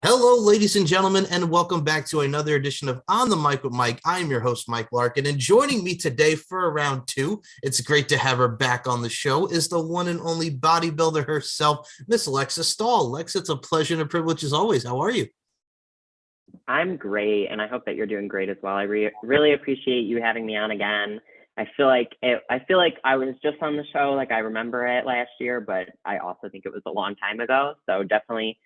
Hello, ladies and gentlemen, and welcome back to another edition of On the Mic with Mike. I'm your host, Mike Larkin, and joining me today for round two, it's great to have her back on the show, is the one and only bodybuilder herself, Miss Lexa Stahl. Lex, it's a pleasure and a privilege as always. How are you? I'm great, and I hope that you're doing great as well. I really appreciate you having me on again. I feel like I was just on the show, like I remember it last year, but I also think it was a long time ago. So definitely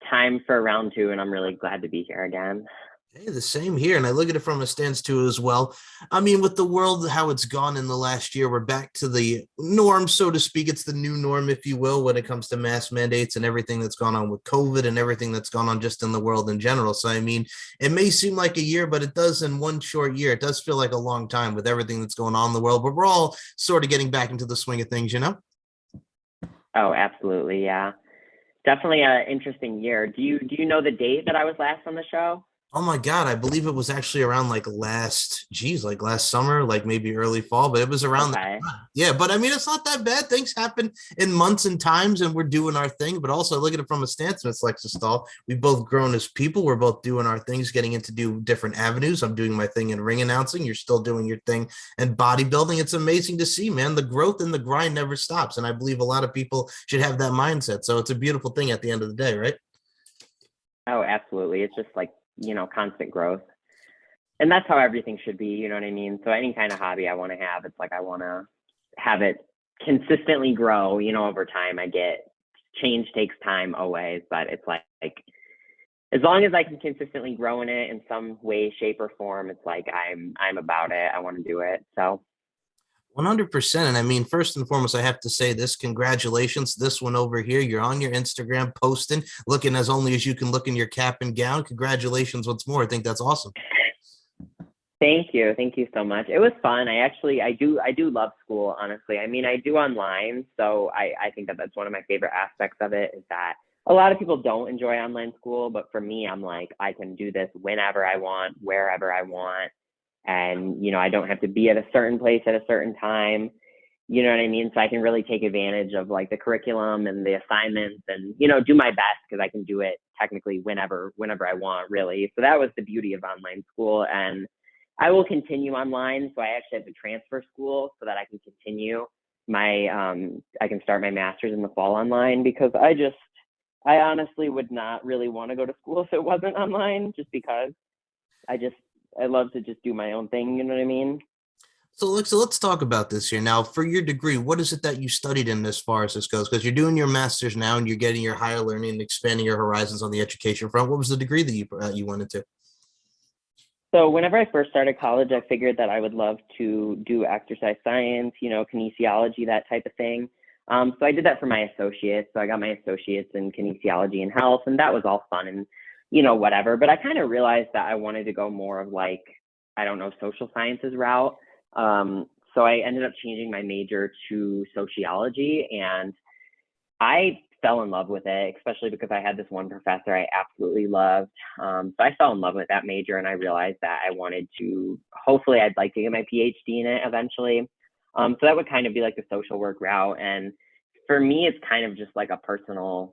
time for round two, and I'm really glad to be here again. Hey, the same here, and I look at it from a stance too as well. I mean, with the world how it's gone in the last year, we're back to the norm, so to speak. It's the new norm, if you will, when it comes to mass mandates and everything that's gone on with COVID and everything that's gone on just in the world in general. So, I mean, it may seem like a year, but it does in one short year. It does feel like a long time with everything that's going on in the world. But we're all sort of getting back into the swing of things, you know? Oh, absolutely, yeah. Definitely an interesting year. Do you know the date that I was last on the show? Oh my God, I believe it was actually around like last summer, like maybe early fall, but it was around that Okay. time. Yeah, but I mean, it's not that bad. Things happen in months and times, and we're doing our thing. But also, look at it from a stance, Miss Lexus Stahl. We've both grown as people. We're both doing our things, getting into do different avenues. I'm doing my thing in ring announcing. You're still doing your thing in bodybuilding. It's amazing to see, man. The growth and the grind never stops. And I believe a lot of people should have that mindset. So it's a beautiful thing at the end of the day, right? Oh, absolutely. It's just like, constant growth. And that's how everything should be, you know what I mean? So any kind of hobby I want to have, it's like I want to have it consistently grow, over time. I get change takes time always, but it's like as long as I can consistently grow in it in some way, shape, or form, it's like I'm about it. I want to do it. So 100%. And I mean, first and foremost, I have to say this. Congratulations. This one over here. You're on your Instagram posting, looking as only as you can look in your cap and gown. Congratulations once more. I think that's awesome. thank you. Thank you so much. It was fun. I do love school, honestly. I mean, I do online. So I think that that's one of my favorite aspects of it is that a lot of people don't enjoy online school, but for me, I'm like, I can do this whenever I want, wherever I want. And, I don't have to be at a certain place at a certain time. You know what I mean? So I can really take advantage of like the curriculum and the assignments and, do my best because I can do it technically whenever I want, really. So that was the beauty of online school. And I will continue online. So I actually have to transfer school so that I can continue I can start my master's in the fall online because I honestly would not really want to go to school if it wasn't online just because I just, I love to just do my own thing. You know what I mean? So let's talk about this here. Now, for your degree, what is it that you studied in as far as this goes? Because you're doing your master's now and you're getting your higher learning and expanding your horizons on the education front. What was the degree that you went into? So whenever I first started college, I figured that I would love to do exercise science, kinesiology, that type of thing. So I did that for my associates. So I got my associates in kinesiology and health, and that was all fun and, whatever. But I kind of realized that I wanted to go more of like, I don't know, social sciences route. So I ended up changing my major to sociology, and I fell in love with it, especially because I had this one professor I absolutely loved. So I fell in love with that major, and I realized that I wanted to, hopefully, I'd like to get my PhD in it eventually. So that would kind of be like the social work route. And for me, it's kind of just like a personal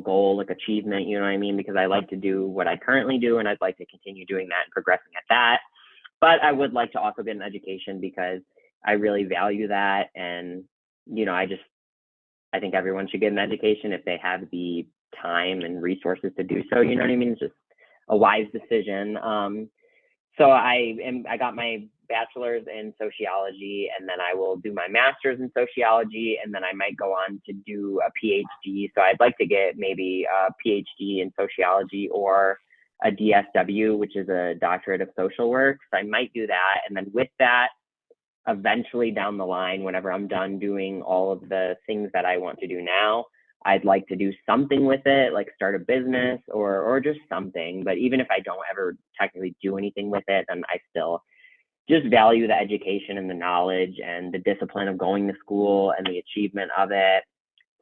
goal, like achievement, you know what I mean? Because I like to do what I currently do, and I'd like to continue doing that and progressing at that. But I would like to also get an education because I really value that. And, I think everyone should get an education if they have the time and resources to do so. You know what I mean? It's just a wise decision. So I got my bachelor's in sociology, and then I will do my master's in sociology, and then I might go on to do a PhD. So I'd like to get maybe a PhD in sociology or a DSW, which is a doctorate of social work. So I might do that, and then with that, eventually down the line, whenever I'm done doing all of the things that I want to do now, I'd like to do something with it, like start a business or just something. But even if I don't ever technically do anything with it, then I still just value the education and the knowledge and the discipline of going to school and the achievement of it.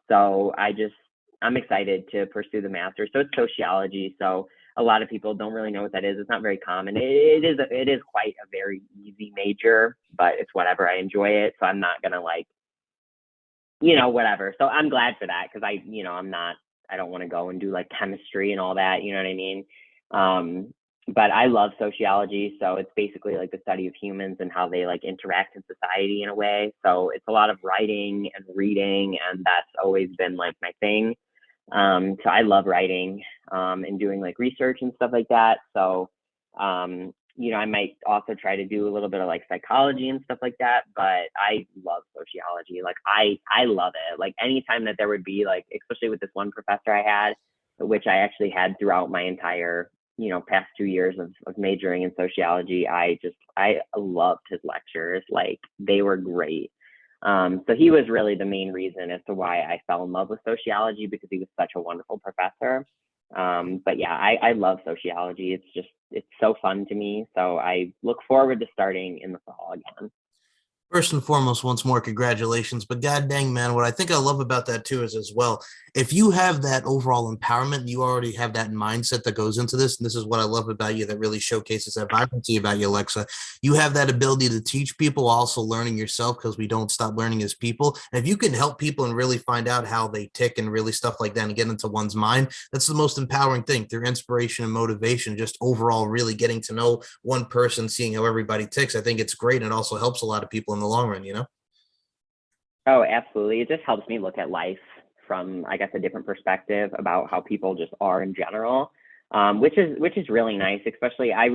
So I'm excited to pursue the master's. So it's sociology. So a lot of people don't really know what that is. It's not very common. It is quite a very easy major, but it's whatever. I enjoy it. So I'm not gonna like, whatever. So I'm glad for that because I'm not I don't want to go and do like chemistry and all that, you know what I mean? But I love sociology, so it's basically like the study of humans and how they like interact in society in a way. So it's a lot of writing and reading, and that's always been like my thing. So I love writing and doing like research and stuff like that. So I might also try to do a little bit of like psychology and stuff like that, but I love sociology. Like I love it. Like anytime that there would be like, especially with this one professor I had, which I actually had throughout my entire, past 2 years of majoring in sociology, I loved his lectures. Like they were great. So he was really the main reason as to why I fell in love with sociology, because he was such a wonderful professor. But yeah, I love sociology. It's so fun to me. So I look forward to starting in the fall again. First and foremost, once more, congratulations. But god dang, man, what I think I love about that too is as well, if you have that overall empowerment, you already have that mindset that goes into this. And this is what I love about you that really showcases that vibrancy about you, Alexa. You have that ability to teach people, also learning yourself, because we don't stop learning as people. And if you can help people and really find out how they tick and really stuff like that and get into one's mind, that's the most empowering thing through inspiration and motivation, just overall really getting to know one person, seeing how everybody ticks. I think it's great. And it also helps a lot of people in the long run. Oh, absolutely. It just helps me look at life from, I guess, a different perspective about how people just are in general, which is really nice. Especially, I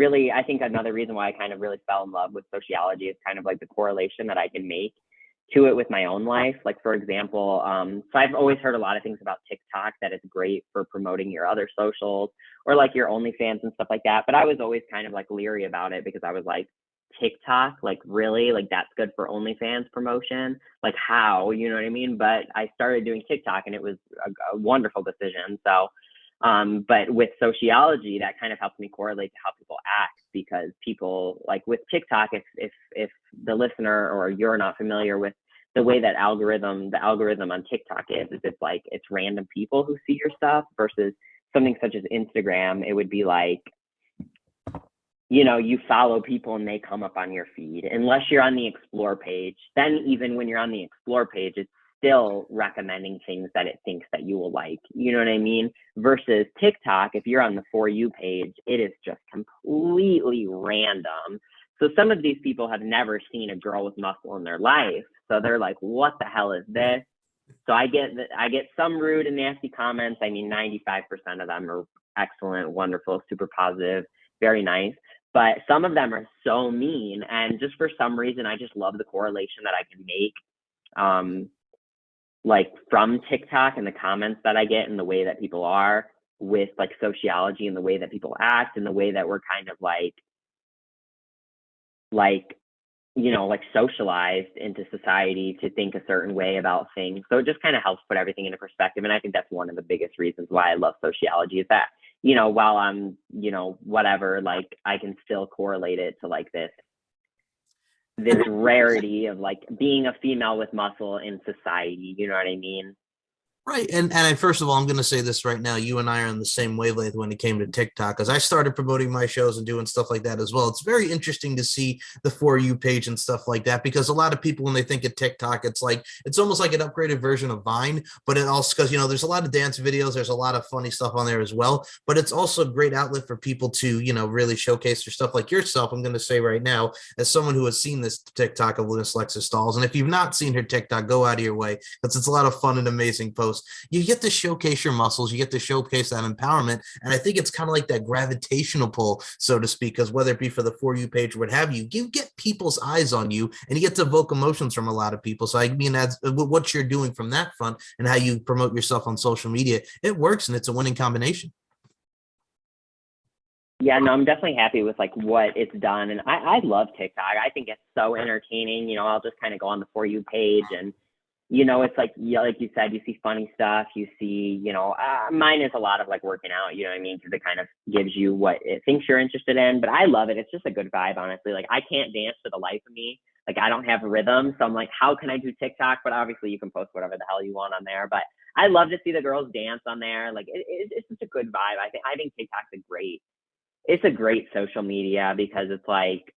think another reason why I kind of really fell in love with sociology is kind of like the correlation that I can make to it with my own life. Like, for example, so I've always heard a lot of things about TikTok, that it's great for promoting your other socials or like your OnlyFans and stuff like that. But I was always kind of like leery about it, because I was like, TikTok, like really, like that's good for OnlyFans promotion? Like how, you know what I mean? But I started doing TikTok and it was a wonderful decision. So, but with sociology, that kind of helps me correlate to how people act, because people like with TikTok, if the listener or you're not familiar with the way that the algorithm on TikTok is it's random people who see your stuff versus something such as Instagram. It would be like, you follow people and they come up on your feed, unless you're on the explore page. Then even when you're on the explore page, it's still recommending things that it thinks that you will like, you know what I mean? Versus TikTok, if you're on the For You page, it is just completely random. So some of these people have never seen a girl with muscle in their life. So they're like, what the hell is this? So I get some rude and nasty comments. I mean, 95% of them are excellent, wonderful, super positive, very nice. But some of them are so mean. And just for some reason, I just love the correlation that I can make, like from TikTok and the comments that I get and the way that people are with like sociology and the way that people act and the way that we're kind of like socialized into society to think a certain way about things. So it just kind of helps put everything into perspective. And I think that's one of the biggest reasons why I love sociology, is that, while I'm, whatever, like I can still correlate it to like this rarity of like being a female with muscle in society. You know what I mean? Right. And first of all, I'm going to say this right now. You and I are on the same wavelength when it came to TikTok, because I started promoting my shows and doing stuff like that as well. It's very interesting to see the For You page and stuff like that, because a lot of people, when they think of TikTok, it's almost like an upgraded version of Vine, but it also, because, there's a lot of dance videos. There's a lot of funny stuff on there as well, but it's also a great outlet for people to, really showcase their stuff like yourself. I'm going to say right now, as someone who has seen this TikTok of Miss Lexa Stahls, and if you've not seen her TikTok, go out of your way, because it's a lot of fun and amazing posts. You get to showcase your muscles, you get to showcase that empowerment. And I think it's kind of like that gravitational pull, so to speak, because whether it be for the For You page or what have you, you get people's eyes on you and you get to evoke emotions from a lot of people. So I mean, that's what you're doing from that front and how you promote yourself on social media. It works, and it's a winning combination. Yeah, no, I'm definitely happy with like what it's done. And I love TikTok. I think it's so entertaining. I'll just kind of go on the For You page and it's like, yeah, like you said, you see funny stuff, you see, mine is a lot of like working out, you know what I mean? Because it kind of gives you what it thinks you're interested in, but I love it. It's just a good vibe, honestly. Like I can't dance for the life of me. Like I don't have a rhythm. So I'm like, how can I do TikTok? But obviously you can post whatever the hell you want on there, but I love to see the girls dance on there. Like it's just a good vibe. I think TikTok's it's a great social media, because it's like,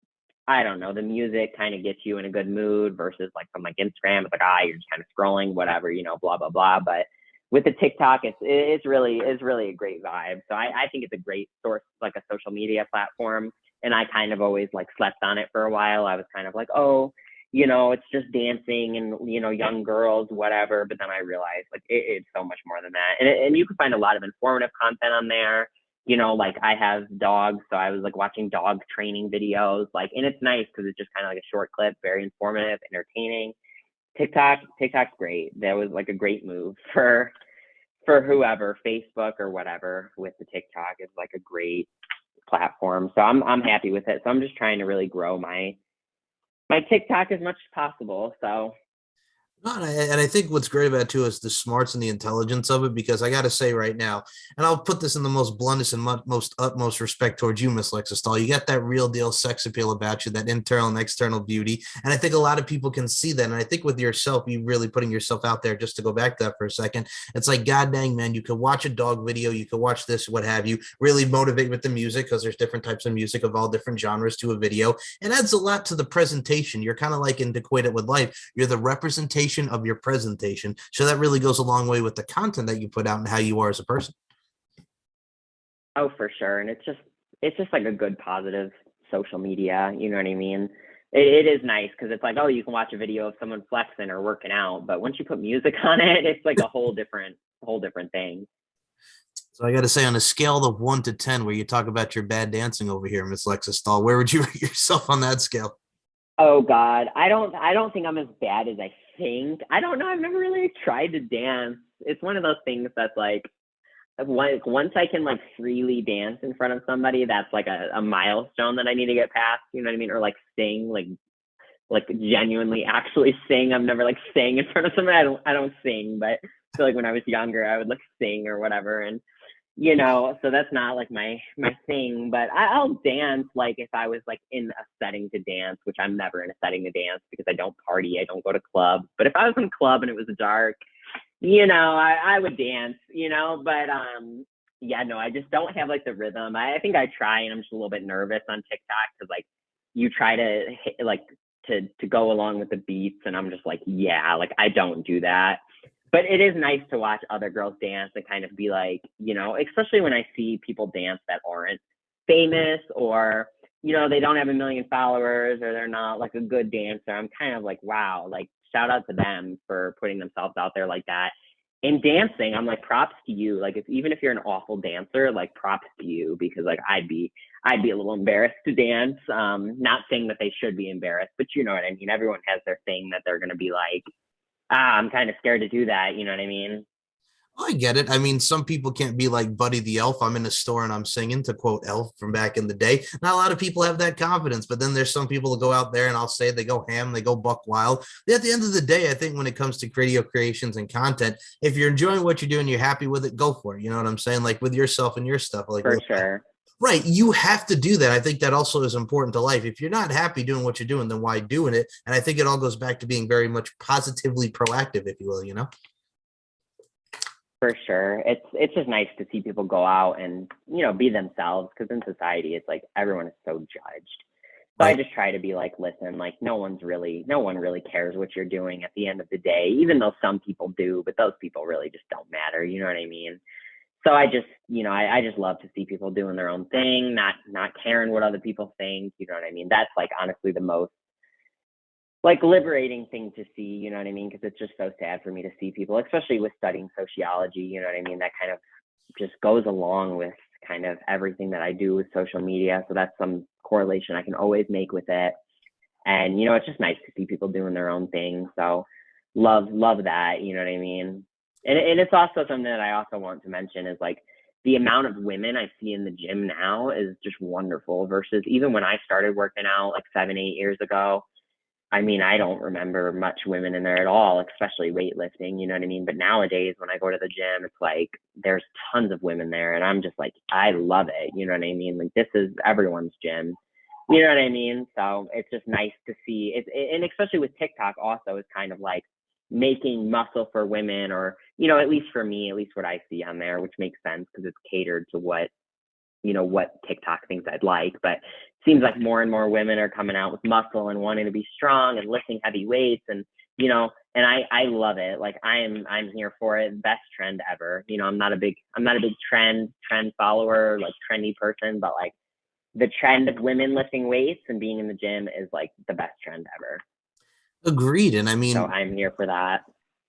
I don't know, the music kind of gets you in a good mood versus like from like Instagram, it's like, you're just kind of scrolling, whatever, blah, blah, blah. But with the TikTok, it's really a great vibe. So I think it's a great source, like a social media platform. And I kind of always like slept on it for a while. I was kind of like, oh, it's just dancing and young girls, whatever. But then I realized like it's so much more than that. And you can find a lot of informative content on there. Like I have dogs, so I was like watching dog training videos, like, and it's nice because it's just kind of like a short clip, very informative, entertaining. TikTok's great. That was like a great move for whoever, Facebook or whatever, with the TikTok is like a great platform. So I'm happy with it. So I'm just trying to really grow my TikTok as much as possible. So No, and I think what's great about it too is the smarts and the intelligence of it. Because I got to say right now, and I'll put this in the most bluntest and most utmost respect towards you, Miss Lexa Stahl. You got that real deal sex appeal about you, that internal and external beauty, and I think a lot of people can see that. And I think with yourself, you really putting yourself out there. Just to go back to that for a second, it's like, god dang, man, you could watch a dog video, you could watch this, what have you, really motivate with the music, because there's different types of music of all different genres to a video. It adds a lot to the presentation. You're kind of like, in to equate it with life, you're the representation of your presentation. So that really goes a long way with the content that you put out and how you are as a person. oh, for sure. And it's just like a good positive social media. You know what I mean? It is nice because it's like, oh, you can watch a video of someone flexing or working out, but once you put music on it, it's like a whole different thing. So I got to say, on a scale of 1 to 10, where you talk about your bad dancing over here, Miss Lexa Stahl, where would you rate yourself on that scale? Oh God, I don't think I'm as bad as I think. I don't know. I've never really tried to dance. It's one of those things that's like, once I can like freely dance in front of somebody, that's like a milestone that I need to get past. You know what I mean? Or like sing, like genuinely actually sing. I've never like sang in front of somebody. I don't sing, but I feel like when I was younger, I would like sing or whatever. And so that's not like my thing. But I'll dance like if I was like in a setting to dance, which I'm never in a setting to dance because I don't party, I don't go to clubs. But if I was in a club and it was dark, I would dance, but yeah, no, I just don't have like the rhythm. I think I try, and I'm just a little bit nervous on TikTok because like you try to hit, like to go along with the beats, and I'm just like, yeah, like I don't do that. But it is nice to watch other girls dance and kind of be like, especially when I see people dance that aren't famous, or they don't have a million followers, or they're not like a good dancer. I'm kind of like, wow, like shout out to them for putting themselves out there like that. In dancing, I'm like, props to you. Like, even if you're an awful dancer, like props to you, because like I'd be a little embarrassed to dance. Not saying that they should be embarrassed, but you know what I mean. Everyone has their thing that they're gonna be like, I'm kind of scared to do that. You know what I mean? I get it. I mean, some people can't be like Buddy the Elf. I'm in a store and I'm singing, to quote Elf from back in the day. Not a lot of people have that confidence, but then there's some people that go out there, and I'll say they go ham, they go buck wild. At the end of the day, I think when it comes to video creations and content, if you're enjoying what you're doing, you're happy with it, go for it. You know what I'm saying? Like with yourself and your stuff, like, For sure. right, you have to do that. I think that also is important to life. If you're not happy doing what you're doing, then why doing it? And I think it all goes back to being very much positively proactive, if you will. For sure. It's just nice to see people go out and, be themselves, because in society it's like everyone is so judged. So I Right. just try to be like, listen, like no one really cares what you're doing at the end of the day, even though some people do, but those people really just don't matter. You know what I mean? So I just, I just love to see people doing their own thing, not caring what other people think. You know what I mean? That's like honestly the most like liberating thing to see, you know what I mean? Because it's just so sad for me to see people, especially with studying sociology, you know what I mean? That kind of just goes along with kind of everything that I do with social media. So that's some correlation I can always make with it. And, it's just nice to see people doing their own thing. So love that, you know what I mean? And it's also something that I also want to mention is like the amount of women I see in the gym now is just wonderful versus even when I started working out like 7, 8 years ago. I mean, I don't remember much women in there at all, especially weightlifting, you know what I mean? But nowadays, when I go to the gym, it's like there's tons of women there, and I'm just like, I love it, you know what I mean? Like, this is everyone's gym, you know what I mean? So it's just nice to see it, and especially with TikTok, also, it's kind of like making muscle for women, or, at least for me, at least what I see on there, which makes sense because it's catered to what TikTok thinks I'd like. But it seems like more and more women are coming out with muscle and wanting to be strong and lifting heavy weights. And, and I love it. Like I'm here for it. Best trend ever. You know, I'm not a big trend follower, like trendy person, but like the trend of women lifting weights and being in the gym is like the best trend ever. Agreed. And I So mean, I'm here for that.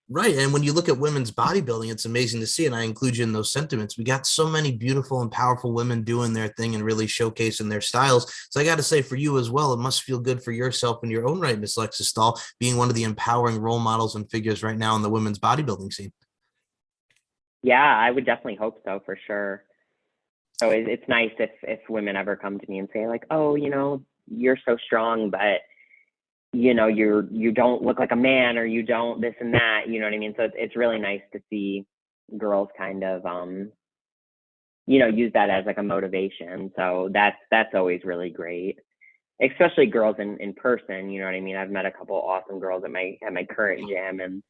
right. And when you look at women's bodybuilding, it's amazing to see. And I include you in those sentiments. We got so many beautiful and powerful women doing their thing and really showcasing their styles. So I got to say, for you as well, it must feel good for yourself in your own right, Miss Lexa Stahl, being one of the empowering role models and figures right now in the women's bodybuilding scene. Yeah, I would definitely hope so for sure. So it's nice if women ever come to me and say like, oh, you're so strong, but you don't look like a man, or you don't this and that. You know what I mean? So it's really nice to see girls kind of use that as like a motivation. So that's always really great, especially girls in person. You know what I mean? I've met a couple awesome girls at my current gym, and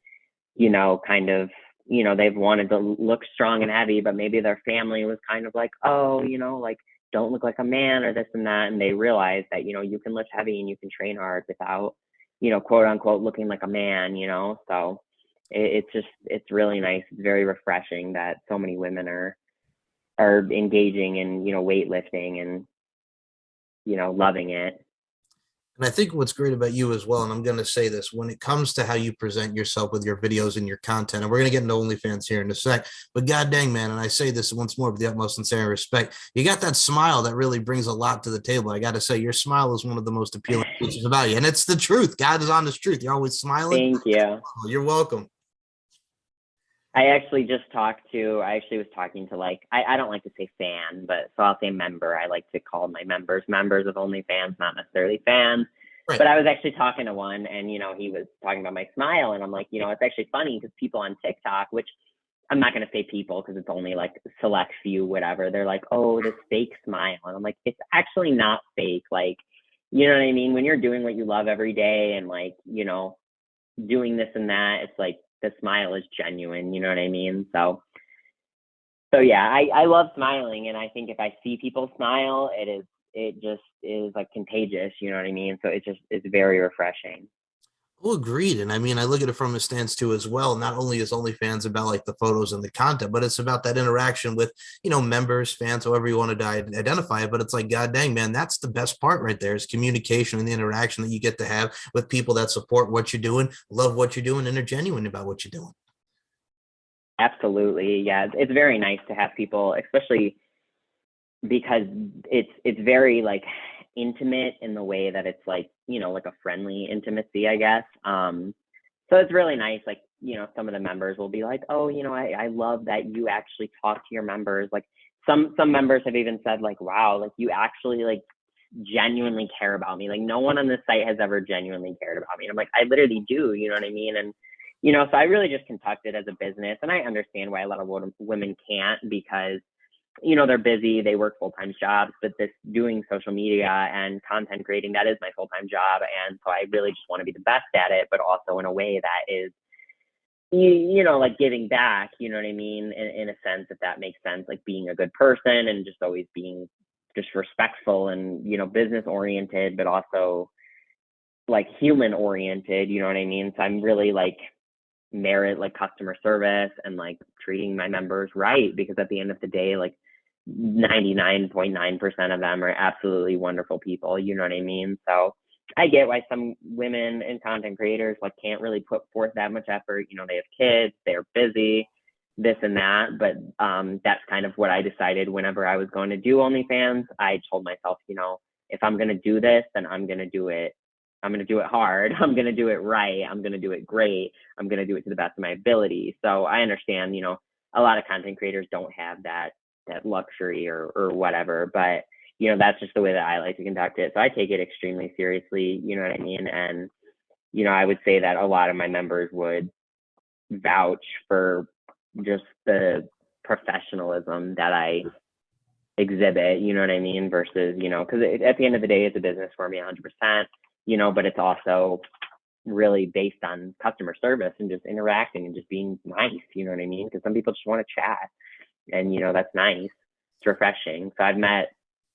kind of, they've wanted to look strong and heavy, but maybe their family was kind of like, oh, like don't look like a man or this and that. And they realize that, you can lift heavy and you can train hard without, quote unquote, looking like a man. So it's really nice. It's very refreshing that so many women are engaging in, weightlifting and, loving it. And I think what's great about you as well, and I'm going to say this, when it comes to how you present yourself with your videos and your content, and we're going to get into OnlyFans here in a sec, but god dang, man, and I say this once more with the utmost sincere respect, you got that smile that really brings a lot to the table. I got to say, your smile is one of the most appealing features about you, and it's the truth. God is honest truth. You're always smiling. Thank you. You're welcome. I actually was talking to, like, I don't like to say fan, but so I'll say member. I like to call my members of OnlyFans, not necessarily fans. Right. But I was actually talking to one, and, he was talking about my smile, and I'm like, it's actually funny because people on TikTok, which I'm not going to say people because it's only like select few, whatever. They're like, oh, this fake smile. And I'm like, it's actually not fake. Like, you know what I mean? When you're doing what you love every day and like, doing this and that, it's like the smile is genuine. You know what I mean? So yeah, I love smiling, and I think if I see people smile, it just is like contagious. You know what I mean? So it's very refreshing. Well, agreed. And I mean, I look at it from a stance too as well. Not only is OnlyFans about like the photos and the content, but it's about that interaction with, members, fans, however you want to identify it. But it's like, God dang, man, that's the best part right there is communication and the interaction that you get to have with people that support what you're doing, love what you're doing, and are genuine about what you're doing. Absolutely. Yeah. It's very nice to have people, especially because it's very like intimate in the way that it's like, like a friendly intimacy, I guess. So it's really nice. Like, some of the members will be like, oh, I love that you actually talk to your members. Like some members have even said like, wow, like you actually like genuinely care about me. Like no one on this site has ever genuinely cared about me. And I'm like, I literally do, you know what I mean? And, so I really just conduct it as a business, and I understand why a lot of women can't, because they're busy, they work full-time jobs, but this doing social media and content creating, that is my full-time job. And so I really just want to be the best at it, but also in a way that is, like giving back, you know what I mean? In a sense, if that makes sense, like being a good person and just always being just respectful and, business oriented, but also like human oriented, you know what I mean? So I'm really like merit like customer service and like treating my members right, because at the end of the day, like 99.9% of them are absolutely wonderful people, you know what I mean? So I get why some women and content creators like can't really put forth that much effort. They have kids, they're busy, this and that. But that's kind of what I decided whenever I was going to do OnlyFans. I told myself, if I'm going to do this, then I'm going to do it. I'm going to do it hard. I'm going to do it right. I'm going to do it great. I'm going to do it to the best of my ability. So I understand, a lot of content creators don't have that luxury or whatever, but that's just the way that I like to conduct it. So I take it extremely seriously, you know what I mean? And, I would say that a lot of my members would vouch for just the professionalism that I exhibit, you know what I mean? Versus, because at the end of the day, it's a business for me 100%, but it's also really based on customer service and just interacting and just being nice, you know what I mean? Because some people just want to chat, and, that's nice. It's refreshing. So I've met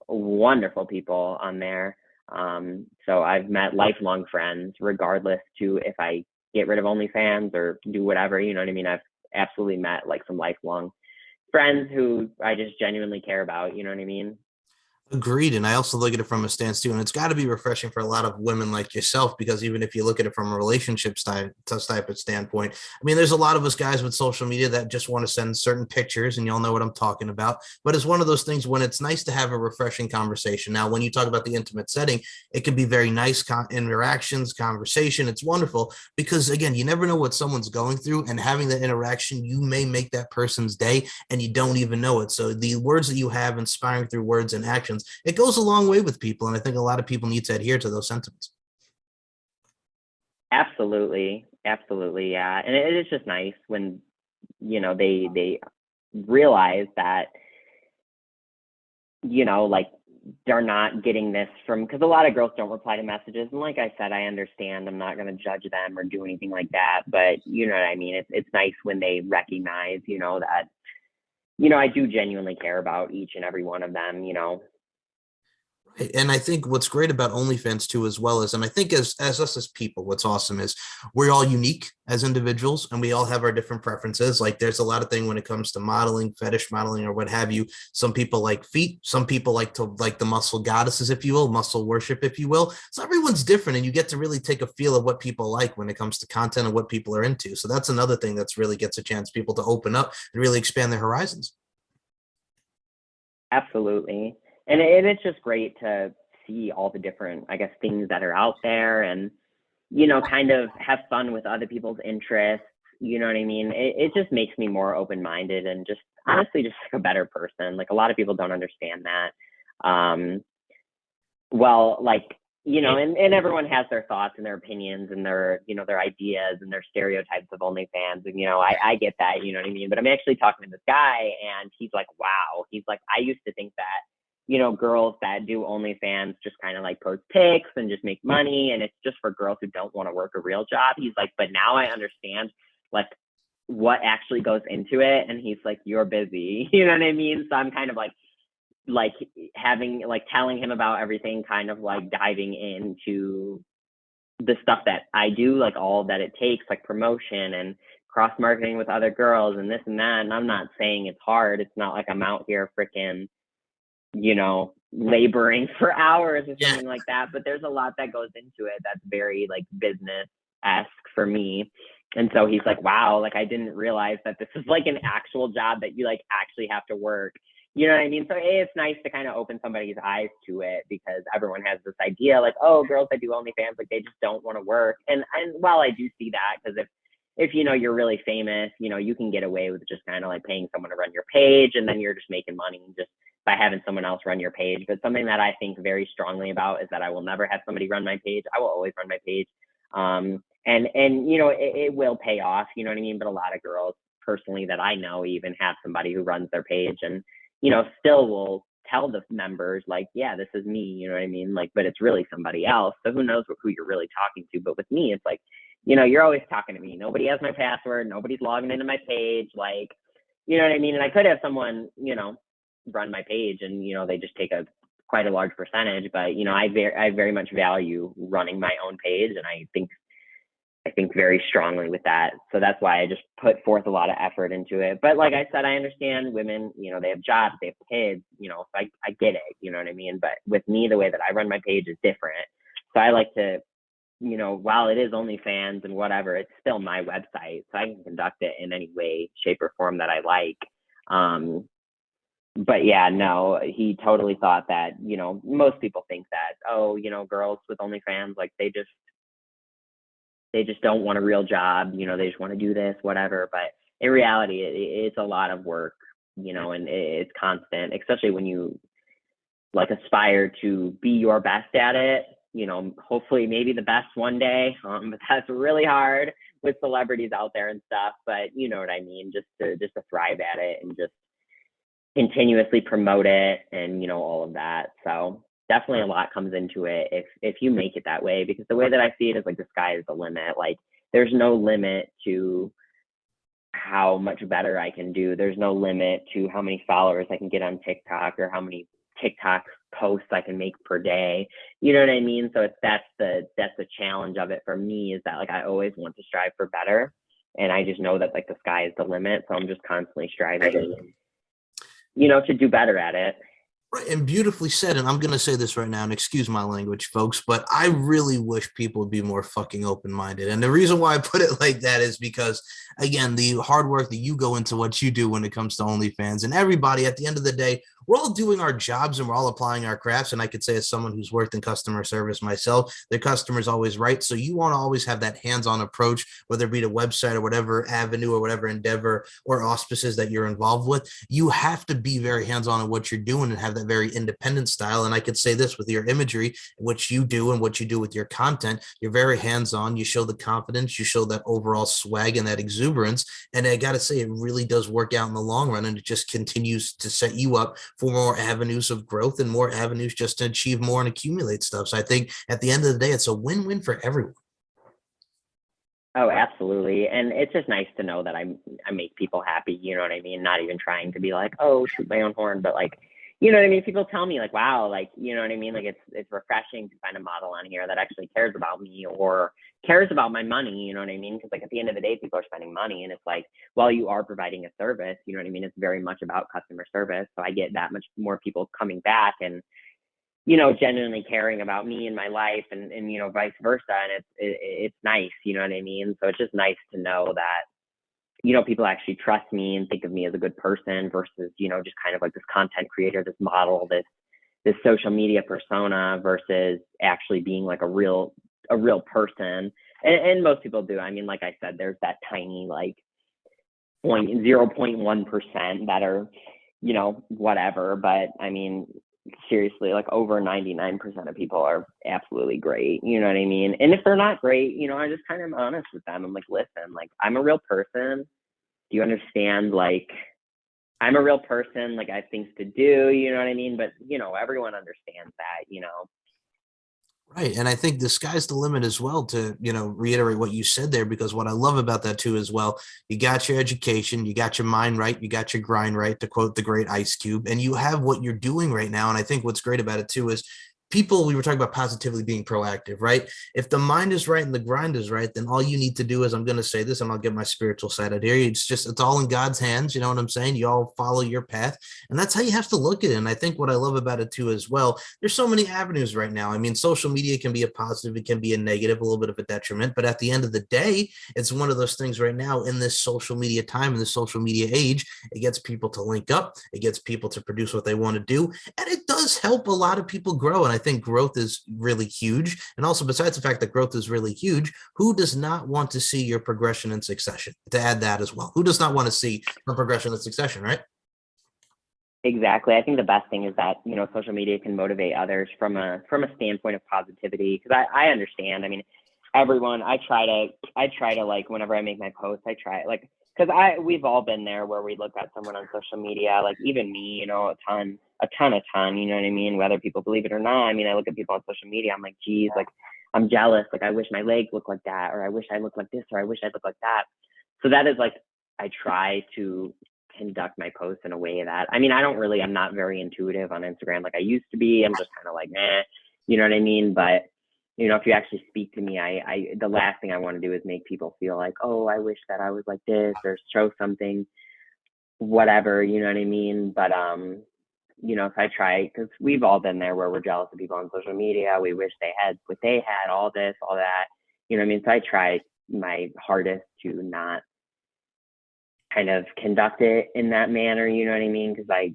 wonderful people on there. So I've met lifelong friends, regardless to if I get rid of OnlyFans or do whatever, you know what I mean? I've absolutely met like some lifelong friends who I just genuinely care about, you know what I mean? Agreed. And I also look at it from a stance too. And it's got to be refreshing for a lot of women like yourself, because even if you look at it from a relationship type of standpoint, I mean, there's a lot of us guys with social media that just want to send certain pictures, and y'all know what I'm talking about. But it's one of those things when it's nice to have a refreshing conversation. Now, when you talk about the intimate setting, it can be very nice interactions, conversation. It's wonderful because, again, you never know what someone's going through. And having that interaction, you may make that person's day and you don't even know it. So the words that you have inspiring through words and actions, it goes a long way with people. And I think a lot of people need to adhere to those sentiments. Absolutely. Absolutely. Yeah. And it is just nice when, they realize that, like they're not getting this from, because a lot of girls don't reply to messages. And like I said, I understand, I'm not going to judge them or do anything like that. But you know what I mean? It's nice when they recognize, that, I do genuinely care about each and every one of them. And I think what's great about OnlyFans too, as well as, and I think as us as people, what's awesome is we're all unique as individuals and we all have our different preferences. Like there's a lot of thing when it comes to modeling, fetish modeling, or what have you. Some people like feet, some people like to like the muscle goddesses, if you will, muscle worship, if you will. So everyone's different, and you get to really take a feel of what people like when it comes to content and what people are into. So that's another thing that's really gets a chance people to open up and really expand their horizons. Absolutely. And it's just great to see all the different, I guess, things that are out there and, kind of have fun with other people's interests. You know what I mean? It just makes me more open-minded and just honestly just like a better person. Like a lot of people don't understand that. Well, like, and everyone has their thoughts and their opinions and their ideas and their stereotypes of OnlyFans. And, I get that, you know what I mean? But I'm actually talking to this guy and he's like, wow. He's like, I used to think that, girls that do OnlyFans just kind of like post pics and just make money. And it's just for girls who don't want to work a real job. He's like, but now I understand like what actually goes into it. And he's like, you're busy. You know what I mean? So I'm kind of like having like telling him about everything, kind of like diving into the stuff that I do, like all that it takes, like promotion and cross marketing with other girls and this and that. And I'm not saying it's hard. It's not like I'm out here freaking, laboring for hours or something like that. But there's a lot that goes into it that's very like business-esque for me. And so he's like, wow, like I didn't realize that this is like an actual job that you like actually have to work. You know what I mean? So it's nice to kind of open somebody's eyes to it, because everyone has this idea like, oh, girls that do OnlyFans, like they just don't want to work. And while I do see that, because if you're really famous, you can get away with just kind of like paying someone to run your page, and then you're just making money just by having someone else run your page. But something that I think very strongly about is that I will never have somebody run my page. I will always run my page. And it will pay off, you know what I mean? But a lot of girls personally that I know even have somebody who runs their page and, still will tell the members like, yeah, this is me, you know what I mean? Like, but it's really somebody else. So who knows who you're really talking to? But with me, it's like, you're always talking to me. Nobody has my password. Nobody's logging into my page. Like, you know what I mean? And I could have someone, run my page and, they just take quite a large percentage, but, I very much value running my own page. And I think very strongly with that. So that's why I just put forth a lot of effort into it. But like I said, I understand women, they have jobs, they have kids, so I get it, you know what I mean? But with me, the way that I run my page is different. So I like to, while it is OnlyFans and whatever, it's still my website. So I can conduct it in any way, shape, or form that I like. But yeah, no, he totally thought that, most people think that, oh, girls with OnlyFans, like they just don't want a real job, they just want to do this, whatever. But in reality, it's a lot of work, and it's constant, especially when you like aspire to be your best at it, hopefully maybe the best one day. But that's really hard with celebrities out there and stuff. But you know what I mean? Just to thrive at it and just continuously promote it and, all of that. So definitely a lot comes into it if you make it that way, because the way that I see it is like the sky is the limit. Like there's no limit to how much better I can do. There's no limit to how many followers I can get on TikTok or how many TikToks posts I can make per day. You know what I mean? So that's the challenge of it for me, is that like I always want to strive for better, and I just know that like the sky is the limit. So I'm just constantly striving, to do better at it. Right, and beautifully said. And I'm going to say this right now, and excuse my language, folks, but I really wish people would be more fucking open minded. And the reason why I put it like that is because, again, the hard work that you go into what you do when it comes to OnlyFans, and everybody at the end of the day, we're all doing our jobs and we're all applying our crafts. And I could say, as someone who's worked in customer service myself, the customer's always right. So you want to always have that hands on approach, whether it be the website or whatever avenue or whatever endeavor or auspices that you're involved with. You have to be very hands on in what you're doing and have that very independent style. And I could say this with your imagery, what you do and what you do with your content, you're very hands on. You show the confidence, you show that overall swag and that exuberance. And I got to say, it really does work out in the long run. And it just continues to set you up for more avenues of growth and more avenues just to achieve more and accumulate stuff. So I think at the end of the day, it's a win-win for everyone. Oh, absolutely. And it's just nice to know that I make people happy. You know what I mean? Not even trying to be like, oh, shoot my own horn, but like, you know what I mean? People tell me like, wow, like, you know what I mean? Like it's refreshing to find a model on here that actually cares about me or cares about my money. You know what I mean? Because like at the end of the day, people are spending money, and it's like, while you are providing a service, you know what I mean? It's very much about customer service. So I get that much more people coming back and, genuinely caring about me and my life, and vice versa. And it's nice, you know what I mean? So it's just nice to know that, people actually trust me and think of me as a good person versus, just kind of like this content creator, this model, this social media persona, versus actually being like a real person. And most people do. I mean, like I said, there's that tiny like 0.1% that are, whatever. But I mean, seriously, like over 99% of people are absolutely great. You know what I mean? And if they're not great, I just kind of honest with them. I'm like, listen, like I'm a real person. Do you understand? Like I'm a real person. Like I have things to do, you know what I mean? But, everyone understands that, Right. And I think the sky's the limit as well, to, reiterate what you said there, because what I love about that too as well, you got your education, you got your mind right, you got your grind right, to quote the great Ice Cube, and you have what you're doing right now. And I think what's great about it too is people, we were talking about positively being proactive, right? If the mind is right and the grind is right, then all you need to do is, I'm going to say this, and I'll get my spiritual side out here. It's all in God's hands. You know what I'm saying? You all follow your path, and that's how you have to look at it. And I think what I love about it too, as well, there's so many avenues right now. I mean, social media can be a positive, it can be a negative, a little bit of a detriment, but at the end of the day, it's one of those things right now in this social media time, in this social media age, it gets people to link up, it gets people to produce what they want to do, and it does help a lot of people grow. And I think growth is really huge. And also, besides the fact that growth is really huge, who does not want to see your progression and succession? To add that as well, who does not want to see your progression and succession, right? Exactly. I think the best thing is that, social media can motivate others from a standpoint of positivity. Because I understand. I mean, everyone, I try to like, whenever I make my posts, I try like, because we've all been there where we look at someone on social media, like even me, a ton, you know what I mean? Whether people believe it or not. I mean, I look at people on social media, I'm like, geez, like I'm jealous. Like I wish my legs looked like that, or I wish I looked like this, or I wish I looked like that. So that is like, I try to conduct my posts in a way that, I mean, I'm not very intuitive on Instagram like I used to be. I'm just kind of like, you know what I mean? But if you actually speak to me, I the last thing I want to do is make people feel like, oh, I wish that I was like this, or show something, whatever, you know what I mean? But if I try, because we've all been there where we're jealous of people on social media. We wish they had what they had, all this, all that, you know what I mean? So I try my hardest to not kind of conduct it in that manner, you know what I mean? Because I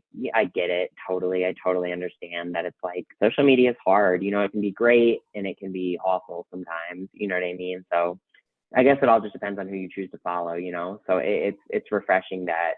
get it totally. I totally understand that it's like social media is hard. It can be great and it can be awful sometimes, you know what I mean? So I guess it all just depends on who you choose to follow, So it's refreshing that,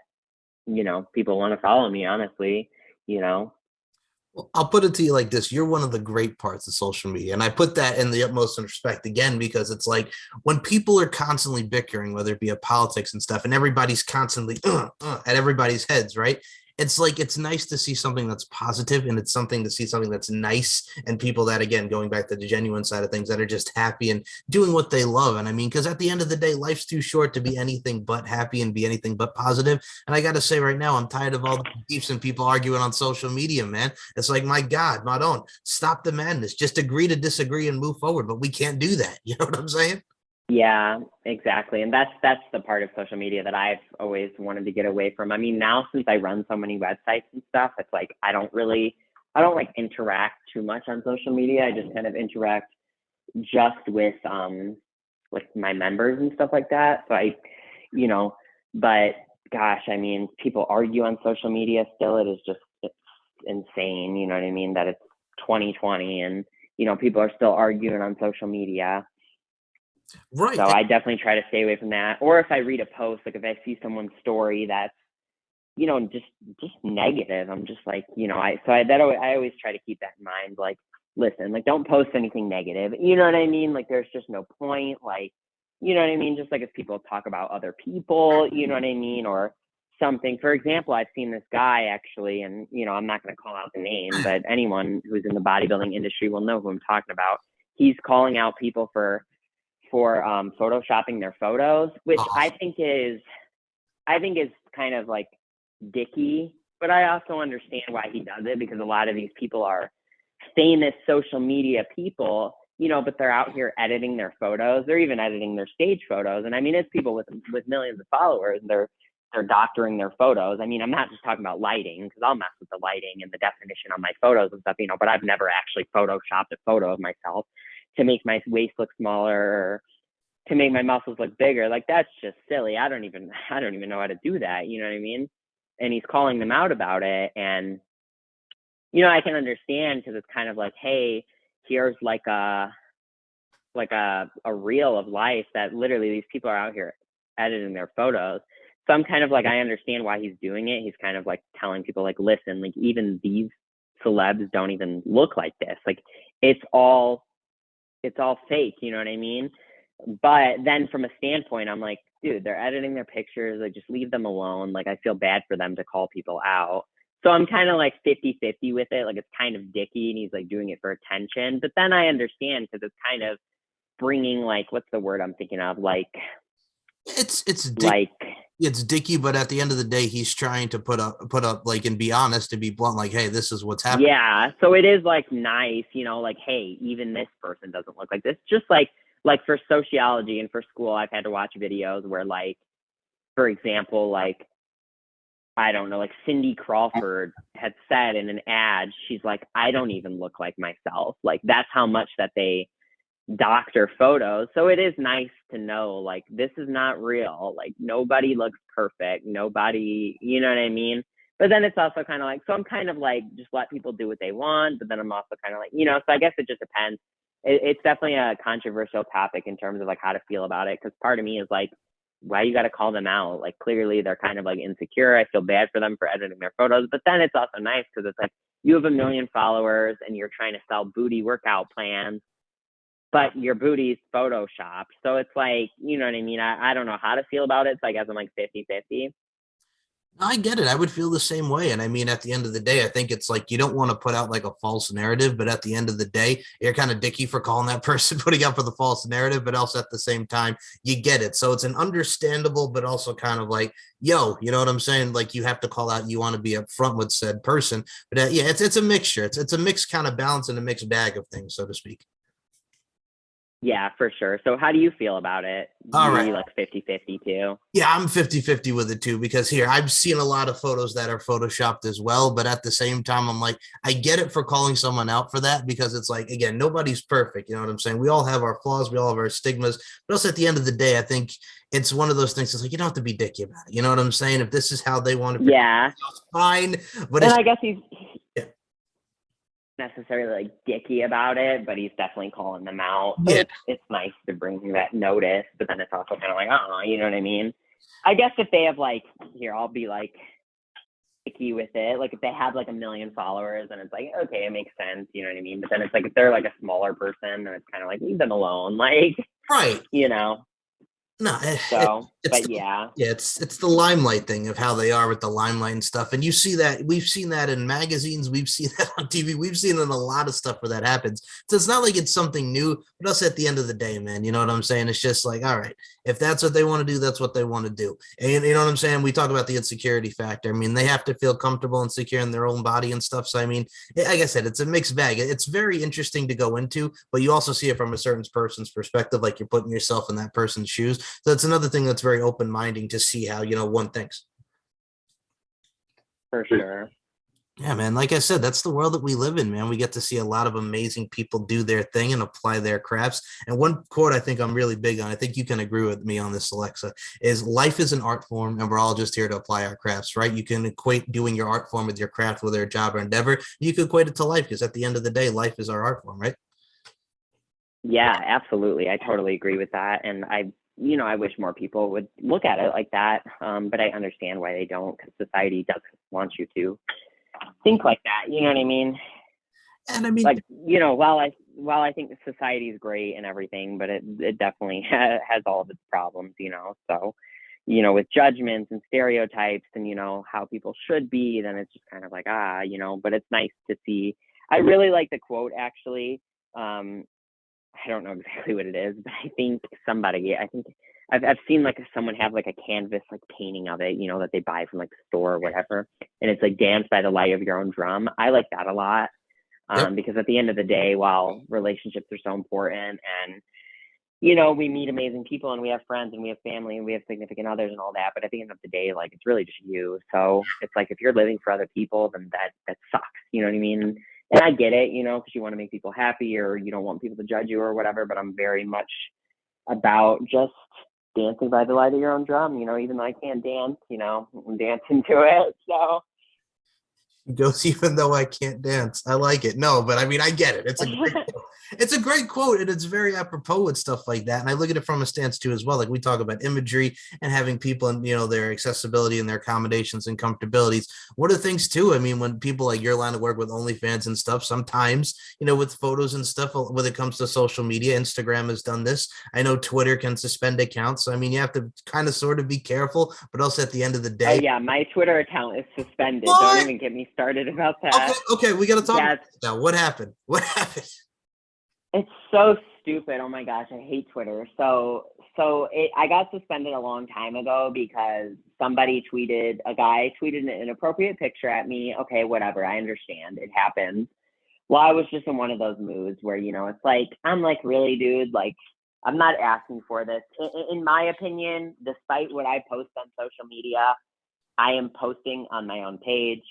people want to follow me, honestly, Well, I'll put it to you like this. You're one of the great parts of social media. And I put that in the utmost respect again, because it's like when people are constantly bickering, whether it be a politics and stuff, and everybody's constantly at everybody's heads, right? it's like it's nice to see something that's positive, and it's something to see something that's nice, and people that, again, going back to the genuine side of things, that are just happy and doing what they love. And I mean, because at the end of the day, life's too short to be anything but happy and be anything but positive. And I got to say right now, I'm tired of all the beefs and people arguing on social media, man. It's like, my God, Madon, stop the madness. Just agree to disagree and move forward. But we can't do that. You know what I'm saying? Yeah, exactly. And that's the part of social media that I've always wanted to get away from. I mean, now since I run so many websites and stuff, it's like I don't like interact too much on social media. I just kind of interact just with my members and stuff like that. So you know, but gosh, I mean, people argue on social media still. It's insane, you know what I mean, that it's 2020 and people are still arguing on social media. Right. So I definitely try to stay away from that. Or if I read a post, like if I see someone's story that's, just negative, I'm just like, I always try to keep that in mind. Like, listen, like don't post anything negative. You know what I mean? Like there's just no point. Like, you know what I mean? Just like if people talk about other people, you know what I mean? Or something. For example, I've seen this guy actually, and I'm not going to call out the name, but anyone who's in the bodybuilding industry will know who I'm talking about. He's calling out people for photoshopping their photos, which I think is kind of like dicky, but I also understand why he does it, because a lot of these people are famous social media people, but they're out here editing their photos. They're even editing their stage photos. And I mean, it's people with millions of followers, and they're doctoring their photos. I mean, I'm not just talking about lighting, because I'll mess with the lighting and the definition on my photos and stuff, but I've never actually photoshopped a photo of myself to make my waist look smaller or to make my muscles look bigger. Like that's just silly. I don't even know how to do that. You know what I mean? And he's calling them out about it. And, I can understand, because it's kind of like, hey, here's like a reel of life that literally these people are out here editing their photos. So I'm kind of like, I understand why he's doing it. He's kind of like telling people like, listen, like even these celebs don't even look like this. Like it's all fake. You know what I mean? But then from a standpoint, I'm like, dude, they're editing their pictures. Like, just leave them alone. Like, I feel bad for them to call people out. So I'm kind of like 50-50 with it. Like, it's kind of dicky, and he's like doing it for attention. But then I understand, because it's kind of bringing like, what's the word I'm thinking of? Like, it's like, it's dicky, but at the end of the day, he's trying to put up like, and be honest, to be blunt, like, hey, this is what's happening. Yeah. So it is like nice, like, hey, even this person doesn't look like this. Just like for sociology and for school, I've had to watch videos where, like, for example, like, I don't know, like Cindy Crawford had said in an ad, she's like, I don't even look like myself. Like, that's how much that they doctor photos. So it is nice to know, like, this is not real. Like, nobody looks perfect. Nobody, you know what I mean? But then it's also kind of like, so I'm kind of like, just let people do what they want. But then I'm also kind of like, so I guess it just depends. It's definitely a controversial topic in terms of like how to feel about it. Because part of me is like, why you got to call them out? Like, clearly they're kind of like insecure. I feel bad for them for editing their photos. But then it's also nice, because it's like, you have 1 million followers and you're trying to sell booty workout plans, but your booty's photoshopped. So it's like, you know what I mean? I don't know how to feel about it. So I guess I'm like 50-50. I get it. I would feel the same way. And I mean, at the end of the day, I think it's like, you don't want to put out like a false narrative, but at the end of the day, you're kind of dicky for calling that person putting out for the false narrative, but also at the same time, you get it. So it's an understandable, but also kind of like, yo, you know what I'm saying? Like, you have to call out, you want to be upfront with said person. But yeah, it's a mixture. It's a mixed kind of balance and a mixed bag of things, so to speak. Yeah, for sure. So how do you feel about it? All You right. like 50-50 too? Yeah, I'm 50-50 with it too, because here I've seen a lot of photos that are photoshopped as well. But at the same time, I'm like, I get it for calling someone out for that, because it's like, again, nobody's perfect. You know what I'm saying? We all have our flaws, we all have our stigmas. But also at the end of the day, I think it's one of those things. It's like, you don't have to be dicky about it. You know what I'm saying? If this is how they want to, Yeah. fine. But And it's, I guess he's yeah. necessarily like dicky about it, but he's definitely calling them out. So Yeah. it's nice to bring that notice, but then it's also kind of like, you know what I mean? I guess if they have like, here, I'll be like picky with it. Like if they have like 1 million followers, and it's like, okay, it makes sense, you know what I mean? But then it's like, if they're like a smaller person, then it's kind of like, leave them alone. Like, Right. you know. No, So, it's but the, yeah, yeah, it's the limelight thing of how they are with the limelight and stuff. And you see that we've seen that in magazines, we've seen that on TV, we've seen it in a lot of stuff where that happens. So it's not like it's something new, but us at the end of the day, man, you know what I'm saying? It's just like, all right, if that's what they want to do, that's what they want to do. And you know what I'm saying? We talk about the insecurity factor. I mean, they have to feel comfortable and secure in their own body and stuff. So I mean, like I said, it's a mixed bag. It's very interesting to go into, but you also see it from a certain person's perspective, like you're putting yourself in that person's shoes. So that's another thing that's very open-minding to see how, one thinks. for sure. Yeah, man. Like I said, that's the world that we live in, man. We get to see a lot of amazing people do their thing and apply their crafts. And one quote I think I'm really big on, I think you can agree with me on this, Alexa, is life is an art form and we're all just here to apply our crafts, right? You can equate doing your art form with your craft, whether a job or endeavor. You could equate it to life because at the end of the day, life is our art form, right? Yeah, absolutely. I totally agree with that. And I wish more people would look at it like that. But I understand why they don't, because society does want you to think like that. You know what I mean? And I mean, Like, while I think society is great and everything, but it definitely has all of its problems, So, with judgments and stereotypes and, how people should be, then it's just kind of like, but it's nice to see. I really like the quote, actually. I don't know exactly what it is, but I think I've seen like someone have like a canvas like painting of it, that they buy from like the store or whatever, and it's like dance by the light of your own drum. I like that a lot, yep. because at the end of the day, while relationships are so important, and we meet amazing people and we have friends and we have family and we have significant others and all that, but at the end of the day, like it's really just you. So it's like if you're living for other people, then that sucks. You know what I mean? And I get it, because you want to make people happy or you don't want people to judge you or whatever. But I'm very much about just dancing by the light of your own drum. Even though I can't dance, I'm dancing to it. So. Goes even though I can't dance. I like it. No, but I mean, I get it. It's a great quote, and it's very apropos with stuff like that. And I look at it from a stance too as well. Like we talk about imagery and having people and their accessibility and their accommodations and comfortabilities. What are things too? I mean, when people like your line of work with OnlyFans and stuff, sometimes with photos and stuff when it comes to social media, Instagram has done this. I know Twitter can suspend accounts. So I mean, you have to kind of sort of be careful, but also at the end of the Oh day, yeah, my Twitter account is suspended. Don't what? even get me started about Okay, that. okay, we got to talk about That's that now. What happened? What happened? It's so stupid. Oh my gosh, I hate Twitter. I got suspended a long time ago because a guy tweeted an inappropriate picture at me. Okay, whatever. I understand. It happens. Well, I was just in one of those moods where, it's like, I'm like, really, dude, like, I'm not asking for this. In my opinion, despite what I post on social media, I am posting on my own page.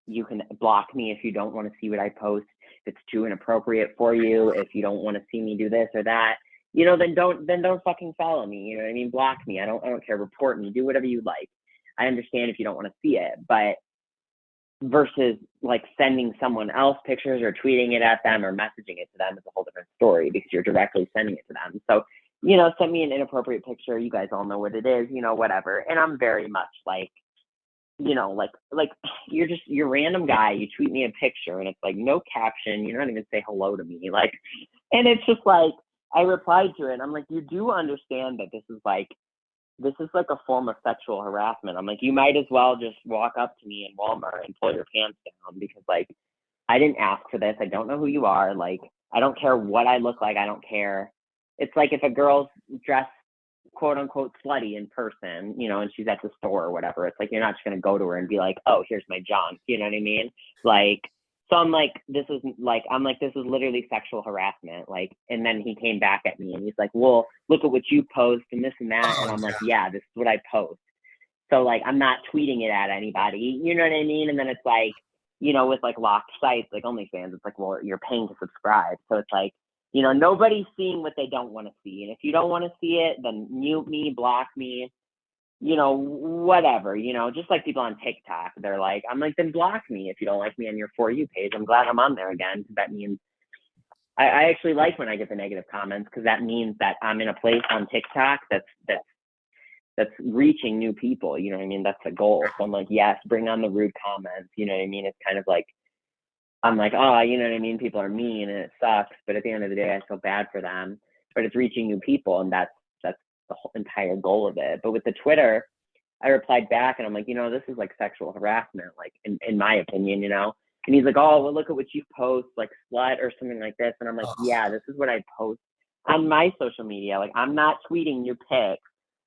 You can block me if you don't want to see what I post. If it's too inappropriate for you, if you don't want to see me do this or that, then don't fucking follow me. You know what I mean? Block me. I don't care. Report me. Do whatever you like. I understand if you don't want to see it, but versus like sending someone else pictures or tweeting it at them or messaging it to them is a whole different story because you're directly sending it to them. So, send me an inappropriate picture. You guys all know what it is, whatever. And I'm very much like, like you're random guy, you tweet me a picture and it's like no caption, you don't even say hello to me. Like, and it's just like, I replied to it and I'm like, you do understand that this is like a form of sexual harassment. I'm like, you might as well just walk up to me in Walmart and pull your pants down because like, I didn't ask for this. I don't know who you are. Like, I don't care what I look like. I don't care. It's like if a girl's dressed quote unquote slutty in person, and she's at the store or whatever, it's like you're not just gonna go to her and be like, oh, here's my junk, you know what I mean? Like, so I'm like, this is literally sexual harassment. Like, and then he came back at me and he's like, well, look at what you post and this and that. And Oh I'm like, God. yeah, this is what I post. So like, I'm not tweeting it at anybody, you know what I mean? And then it's like, with like locked sites, like OnlyFans, it's like, well, you're paying to subscribe. So it's like, nobody's seeing what they don't want to see. And if you don't want to see it, then mute me, block me, whatever, just like people on TikTok. They're like, I'm like, then block me if you don't like me on your For You page. I'm glad I'm on there again. That means I actually like when I get the negative comments because that means that I'm in a place on TikTok that's reaching new people. You know what I mean? That's the goal. So I'm like, yes, bring on the rude comments. You know what I mean? It's kind of like, I'm like, oh, you know what I mean? People are mean and it sucks. But at the end of the day, I feel bad for them. But it's reaching new people. And that's the whole entire goal of it. But with the Twitter, I replied back and I'm like, this is like sexual harassment, like in my opinion, And he's like, oh, well, look at what you post, like slut or something like this. And I'm like, yeah, this is what I post on my social media. Like, I'm not tweeting your pics.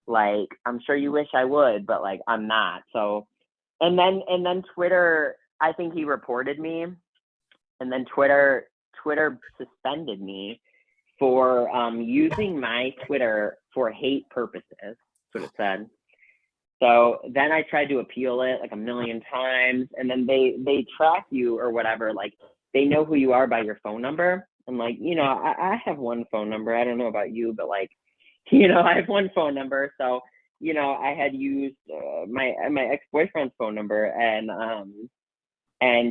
Like, I'm sure you wish I would, but like, I'm not. So, and then Twitter, I think he reported me, and then Twitter suspended me for using my Twitter for hate purposes. That's what it said. So then I tried to appeal it like a million times, and then they track you or whatever. Like, they know who you are by your phone number. And like, I have one phone number. I don't know about you, but like, I have one phone number. So, I had used my ex-boyfriend's phone number, and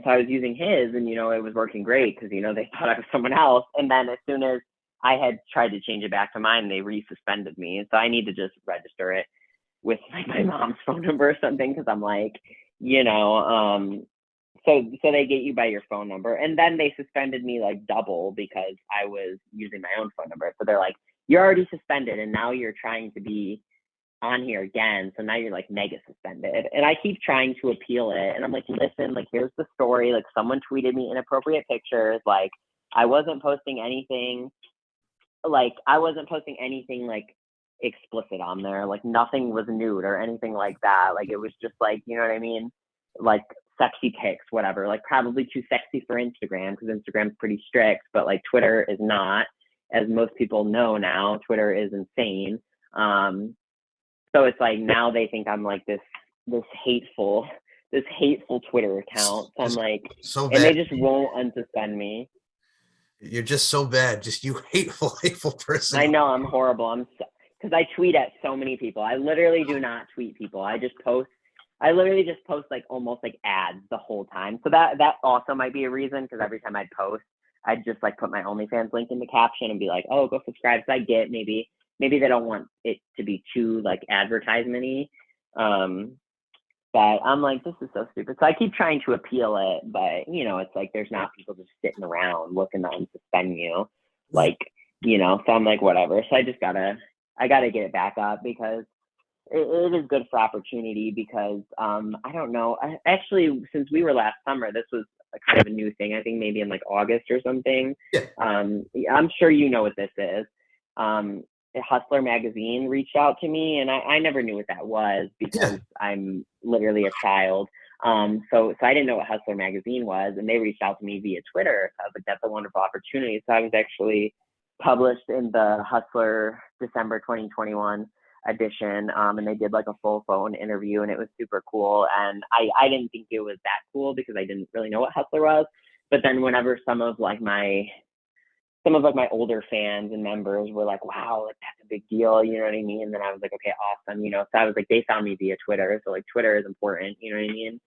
so I was using his, and it was working great because they thought I was someone else. And then as soon as I had tried to change it back to mine, they resuspended me. So I need to just register it with like my mom's phone number or something, because I'm like, so they get you by your phone number, and then they suspended me like double because I was using my own phone number. So they're like, you're already suspended, and now you're trying to be on here again, so now you're like mega suspended. And I keep trying to appeal it, and I'm like, listen, like, here's the story. Like, someone tweeted me inappropriate pictures. Like, I wasn't posting anything like explicit on there. Like, nothing was nude or anything like that. Like, it was just like, you know what I mean, like sexy pics, whatever. Like, probably too sexy for Instagram, because Instagram's pretty strict, but like Twitter is not, as most people know now. Twitter is insane. So it's like, now they think I'm like this hateful Twitter account. So I'm like, so bad. And they just won't unsuspend me. You're just so bad. Just you hateful person. I know, I'm horrible. Because I tweet at so many people. I literally do not tweet people. I literally just post like almost like ads the whole time. So that also might be a reason, because every time I'd post, I'd just like put my OnlyFans link in the caption and be like, oh, go subscribe. So I get maybe they don't want it to be too like advertisement-y. But I'm like, this is so stupid. So I keep trying to appeal it, but it's like, there's not people just sitting around looking to unsuspend you. Like, so I'm like, whatever. So I gotta get it back up, because it is good for opportunity, because I don't know. Actually, since we were last summer, this was a kind of a new thing. I think maybe in like August or something. Yeah. I'm sure you know what this is. Hustler magazine reached out to me, and I never knew what that was, because I'm literally a child. So I didn't know what Hustler magazine was, and they reached out to me via Twitter. So I was like, that's a wonderful opportunity. So I was actually published in the Hustler December 2021 edition, and they did like a full phone interview, and it was super cool. And I didn't think it was that cool, because I didn't really know what Hustler was. But then whenever some of my older fans and members were like, wow, like, that's a big deal, you know what I mean? And then I was like, okay, awesome, So I was like, they found me via Twitter, so like Twitter is important, you know what I mean?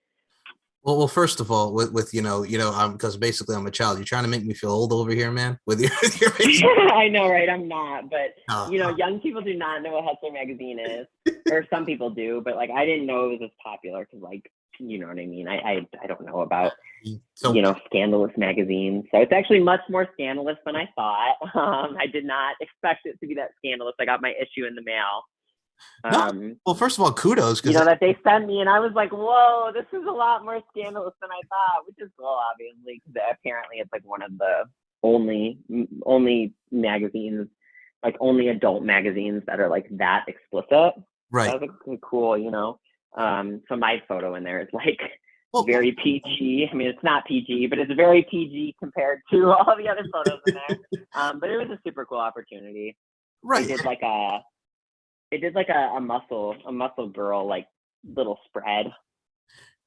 Well, first of all, with because basically I'm a child. You're trying to make me feel old over here, man. With your I know, right? I'm not, but young people do not know what Hustler magazine is, or some people do, but like, I didn't know it was as popular, because like, you know what I mean? I don't know about scandalous magazines. So it's actually much more scandalous than I thought. I did not expect it to be that scandalous. I got my issue in the mail. Well, first of all, kudos, because that they sent me, and I was like, whoa, this is a lot more scandalous than I thought, which is cool, obviously, because apparently it's like one of the only magazines, like only adult magazines that are like that explicit. Right. So that was like, cool, so my photo in there is like very PG. I mean, it's not PG, but it's very PG compared to all the other photos in there. But it was a super cool opportunity. Right. It did like a muscle girl like little spread.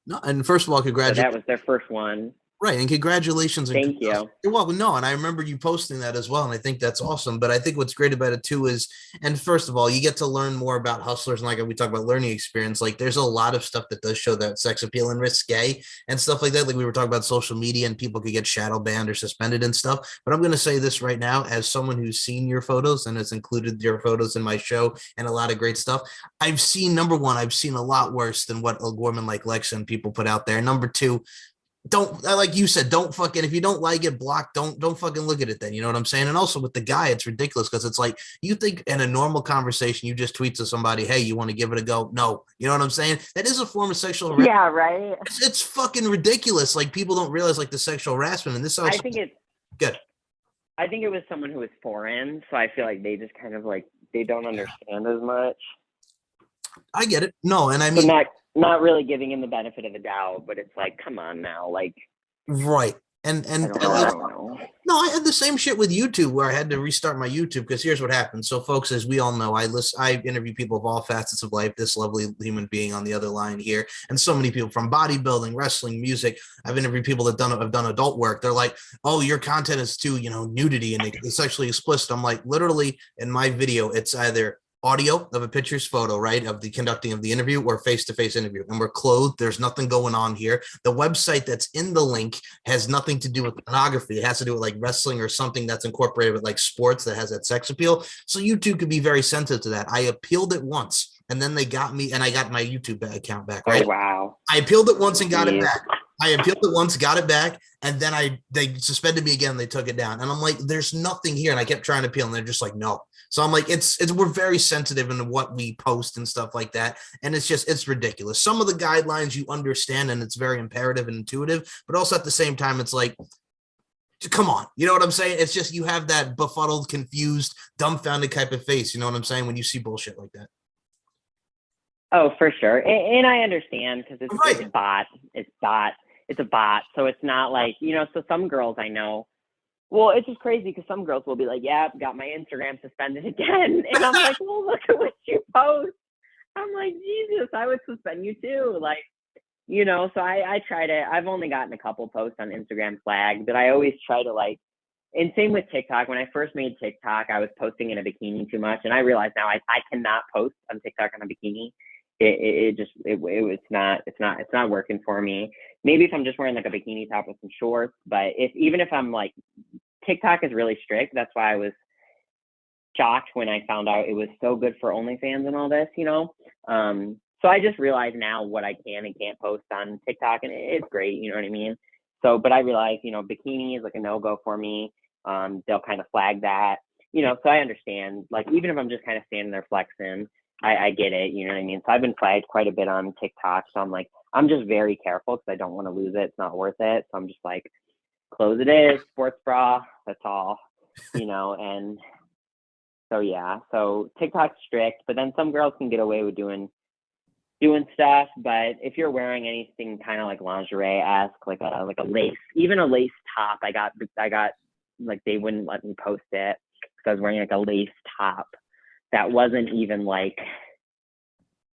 No, and first of all, congratulations. So that was their first one. Right, and congratulations. Thank you. You're welcome. No, and I remember you posting that as well, and I think that's awesome. But I think what's great about it too is, and first of all, you get to learn more about hustlers, and like we talk about learning experience. Like, there's a lot of stuff that does show that sex appeal and risque and stuff like that. Like, we were talking about social media, and people could get shadow banned or suspended and stuff. But I'm going to say this right now, as someone who's seen your photos and has included your photos in my show and a lot of great stuff. I've seen, number one, I've seen a lot worse than what a woman like Lexa and people put out there. Number two, don't, like you said, don't fucking, if you don't like it, block, don't fucking look at it then, you know what I'm saying? And also with the guy, it's ridiculous because it's like, you think in a normal conversation, you just tweet to somebody, hey, you want to give it a go? No, you know what I'm saying? That is a form of sexual harassment. Yeah, right. It's fucking ridiculous. Like people don't realize like the sexual harassment, and this sounds I think it's good. I think it was someone who was foreign, so I feel like they just kind of like they don't understand as much. I get it. No, and I So mean, not really giving him the benefit of the doubt, but it's like, come on now, like right. I don't know. No, I had the same shit with YouTube where I had to restart my YouTube because here's what happened. So, folks, as we all know, I interview people of all facets of life. This lovely human being on the other line here, and so many people from bodybuilding, wrestling, music. I've interviewed people that have done adult work. They're like, "Oh, your content is too, nudity and it's sexually explicit." I'm like, literally in my video, it's either audio of a picture's photo, right, of the conducting of the interview or face-to-face interview, and we're clothed. There's nothing going on here. The website that's in the link has nothing to do with pornography. It has to do with like wrestling or something that's incorporated with like sports that has that sex appeal. So YouTube could be very sensitive to that. I appealed it once and then they got me and I got my YouTube account back, right? Oh wow. I appealed it once and got it Jeez. back. I appealed it once, got it back, and then they suspended me again. They took it down, and I'm like, "There's nothing here." And I kept trying to appeal, and they're just like, "No." So I'm like, "It's we're very sensitive in what we post and stuff like that, and it's ridiculous." Some of the guidelines you understand, and it's very imperative and intuitive, but also at the same time, it's like, come on, you know what I'm saying? It's just you have that befuddled, confused, dumbfounded type of face. You know what I'm saying when you see bullshit like that. Oh, for sure, and I understand because Right. it's a bot. It's a bot, so it's not like So some girls I know. Well, it's just crazy because some girls will be like, "Yeah, got my Instagram suspended again," and I'm like, "Well, look at what you post." I'm like, Jesus, I would suspend you too. Like, So I try to. I've only gotten a couple posts on Instagram flagged, but I always try to like. And same with TikTok. When I first made TikTok, I was posting in a bikini too much, and I realize now I cannot post on TikTok in a bikini. It's not working for me. Maybe if I'm just wearing like a bikini top with some shorts, but even if I'm like, TikTok is really strict. That's why I was shocked when I found out it was so good for OnlyFans and all this, So I just realize now what I can and can't post on TikTok, and it's great, you know what I mean? So, but I realize, bikini is like a no-go for me. They'll kind of flag that, so I understand, like, even if I'm just kind of standing there flexing, I get it, you know what I mean? So I've been flagged quite a bit on TikTok. So I'm just very careful because I don't want to lose it. It's not worth it. So I'm just like, close it is, sports bra, that's all, and so yeah. So TikTok's strict, but then some girls can get away with doing stuff. But if you're wearing anything kind of like lingerie-esque, like a lace, even a lace top, I got like, they wouldn't let me post it because I was wearing like a lace top that wasn't even like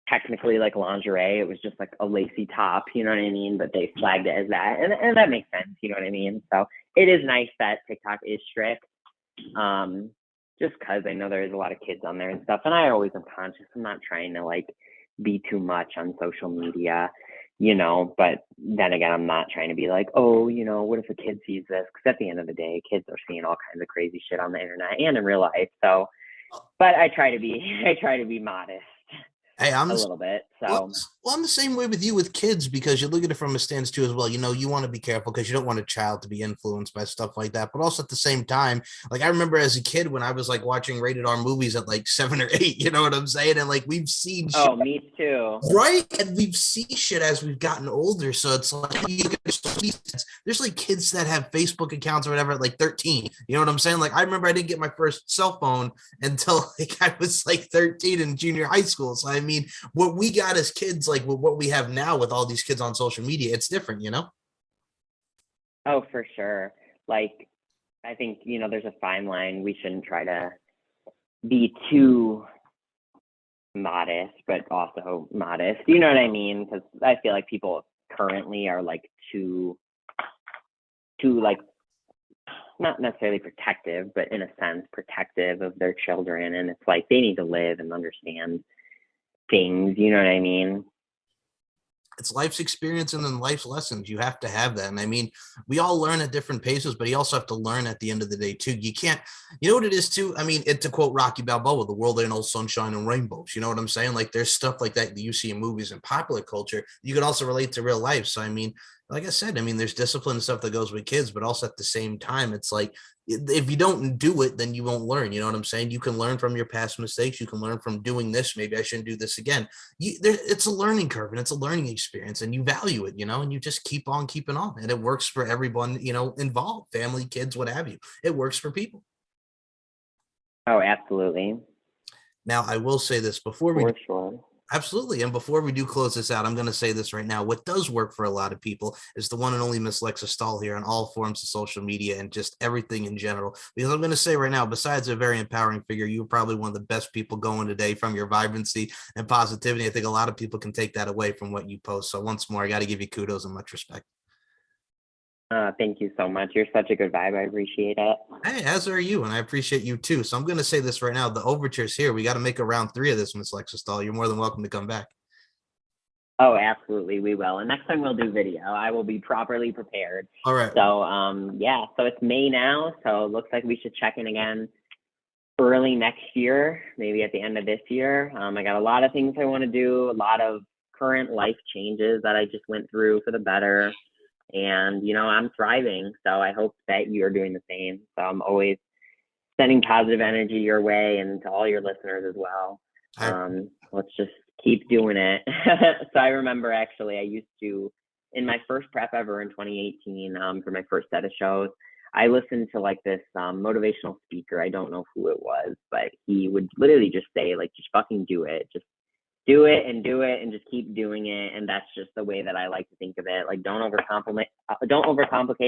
technically like lingerie. It was just like a lacy top, you know what I mean? But they flagged it as that, and that makes sense, you know what I mean? So it is nice that TikTok is strict, just because I know there's a lot of kids on there and stuff, and I always am conscious. I'm not trying to like be too much on social media, but then again, I'm not trying to be like, oh, what if a kid sees this? Because at the end of the day, kids are seeing all kinds of crazy shit on the internet and in real life. So, but I try to be modest. Hey, a little bit. So well, I'm the same way with you with kids because you look at it from a stance too as well. You want to be careful because you don't want a child to be influenced by stuff like that. But also at the same time, like I remember as a kid when I was like watching rated R movies at like 7 or 8, you know what I'm saying? And like we've seen shit, oh, me too. right? And we've seen shit as we've gotten older. So it's like there's like kids that have Facebook accounts or whatever at like 13. You know what I'm saying? Like I remember I didn't get my first cell phone until like I was like 13 in junior high school. So I mean, what we got as kids, like what we have now with all these kids on social media, it's different, Oh, for sure. Like, I think, there's a fine line. We shouldn't try to be too modest, but also modest. You know what I mean? Because I feel like people currently are like too like, not necessarily protective, but in a sense protective of their children. And it's like they need to live and understand things, you know what I mean? It's life's experience and then life's lessons. You have to have that. And I mean, we all learn at different paces, but you also have to learn at the end of the day too. You can't, you know what it is too? I mean, to quote Rocky Balboa, the world ain't all sunshine and rainbows. You know what I'm saying? Like there's stuff like that you see in movies and popular culture. You can also relate to real life. So I mean, like I said, I mean, there's discipline and stuff that goes with kids, but also at the same time, it's like if you don't do it, then you won't learn. You know what I'm saying? You can learn from your past mistakes. You can learn from doing this. Maybe I shouldn't do this again. It's a learning curve and it's a learning experience, and you value it, and you just keep on keeping on, and it works for everyone, involved, family, kids, what have you. It works for people. Oh, absolutely. Now, I will say this before we For sure. absolutely. And before we do close this out, I'm going to say this right now. What does work for a lot of people is the one and only Miss Lexa Stahl here on all forms of social media and just everything in general. Because I'm going to say right now, besides a very empowering figure, you're probably one of the best people going today from your vibrancy and positivity. I think a lot of people can take that away from what you post. So once more, I got to give you kudos and much respect. Thank you so much. You're such a good vibe. I appreciate it. Hey, as are you, and I appreciate you too. So I'm going to say this right now: the overture's here. We got to make a round 3 of this, Miss Lexa Stahl. You're more than welcome to come back. Oh, absolutely, we will. And next time we'll do video. I will be properly prepared. All right. So, yeah. So it's May now. So it looks like we should check in again early next year, maybe at the end of this year. I got a lot of things I want to do. A lot of current life changes that I just went through for the better. And I'm thriving. So I hope that you're doing the same. So I'm always sending positive energy your way and to all your listeners as well. Let's just keep doing it. So I remember actually I used to, in my first prep ever in 2018, for my first set of shows, I listened to like this motivational speaker. I don't know who it was, but he would literally just say like, just fucking do it. Just do it and just keep doing it. And that's just the way that I like to think of it. Like, don't overcomplicate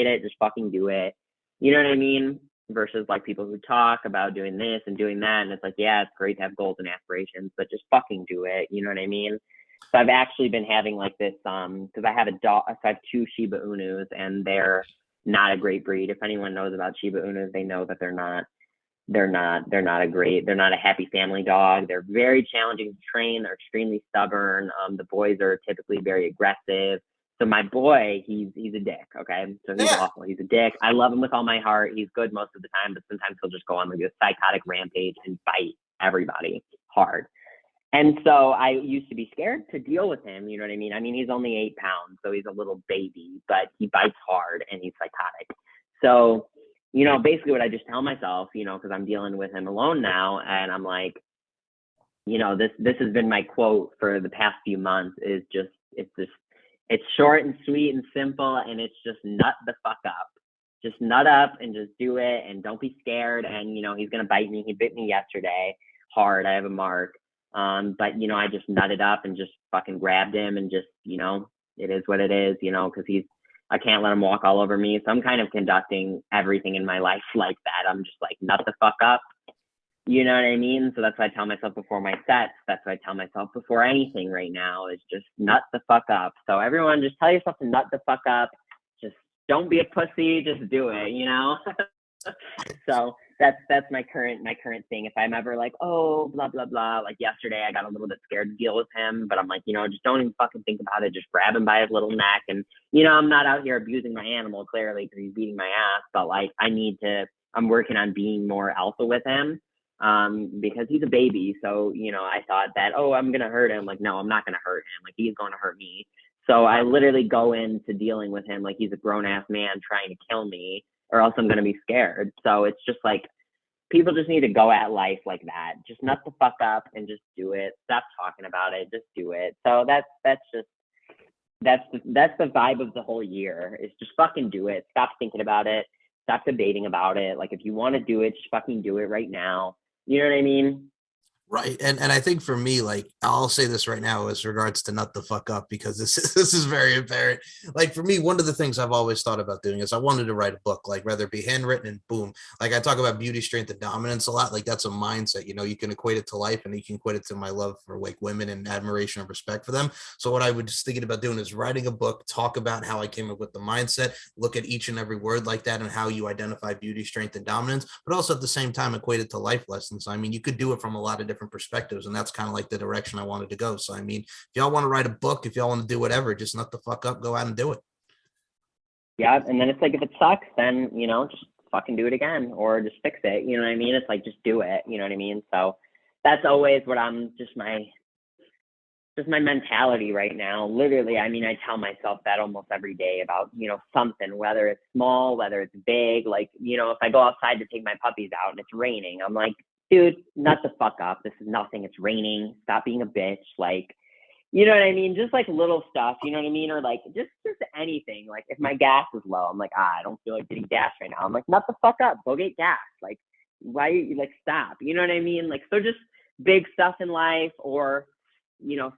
it. Just fucking do it. You know what I mean? Versus like people who talk about doing this and doing that. And it's like, yeah, it's great to have goals and aspirations, but just fucking do it. You know what I mean? So I've actually been having like this, cause I have a dog, so I have 2 Shiba Inus and they're not a great breed. If anyone knows about Shiba Inus, they know that they're not a happy family dog. They're very challenging to train. They're extremely stubborn. The boys are typically very aggressive. So my boy, he's a dick. Okay. So he's awful. He's a dick. I love him with all my heart. He's good most of the time, but sometimes he'll just go on like a psychotic rampage and bite everybody hard. And so I used to be scared to deal with him. You know what I mean? I mean, he's only 8 pounds, so he's a little baby, but he bites hard and he's psychotic. So basically what I just tell myself, because I'm dealing with him alone now, and I'm like, this has been my quote for the past few months is just, it's short and sweet and simple, and it's just nut the fuck up. Just nut up and just do it, and don't be scared. And, he's going to bite me. He bit me yesterday hard. I have a mark. But, I just nutted up and just fucking grabbed him and just, it is what it is, because I can't let him walk all over me. So I'm kind of conducting everything in my life like that. I'm just like, nut the fuck up. You know what I mean? So that's what I tell myself before my sets. That's what I tell myself before anything right now is just nut the fuck up. So everyone just tell yourself to nut the fuck up. Just don't be a pussy. Just do it, So that's my current thing. If I'm ever like, oh, blah, blah, blah, like yesterday, I got a little bit scared to deal with him, but I'm like, just don't even fucking think about it. Just grab him by his little neck. And, I'm not out here abusing my animal clearly because he's beating my ass, but like I'm working on being more alpha with him because he's a baby. So, I thought that, oh, I'm going to hurt him. Like, no, I'm not going to hurt him. Like, he's going to hurt me. So I literally go into dealing with him like he's a grown ass man trying to kill me, or else I'm going to be scared. So it's just like, people just need to go at life like that. Just nut the fuck up and just do it. Stop talking about it. Just do it. So that's the vibe of the whole year is just fucking do it. Stop thinking about it. Stop debating about it. Like, if you want to do it, just fucking do it right now. You know what I mean? Right. And I think for me, like, I'll say this right now as regards to nut the fuck up, because this is very apparent. Like, for me, one of the things I've always thought about doing is I wanted to write a book, like whether it be handwritten and boom. Like, I talk about beauty, strength, and dominance a lot. Like, that's a mindset, you can equate it to life, and you can equate it to my love for like women and admiration and respect for them. So what I was just thinking about doing is writing a book, talk about how I came up with the mindset, look at each and every word like that and how you identify beauty, strength, and dominance, but also at the same time equate it to life lessons. I mean, you could do it from a lot of different perspectives, and that's kind of like the direction I wanted to go. So I mean, if y'all want to write a book, if y'all want to do whatever, just nut the fuck up, go out and do it. Yeah. And then it's like, if it sucks, then just fucking do it again, or just fix it. You know what I mean? It's like, just do it. You know what I mean? So that's always what I'm just just my mentality right now. Literally, I mean, I tell myself that almost every day about, something, whether it's small, whether it's big. Like, if I go outside to take my puppies out and it's raining, I'm like, dude, nut the fuck up. This is nothing. It's raining. Stop being a bitch. Like, you know what I mean? Just like little stuff, you know what I mean? Or like just anything. Like if my gas is low, I'm like, I don't feel like getting gas right now. I'm like, nut the fuck up. Go get gas. Like, why you like stop? You know what I mean? Like, so just big stuff in life or,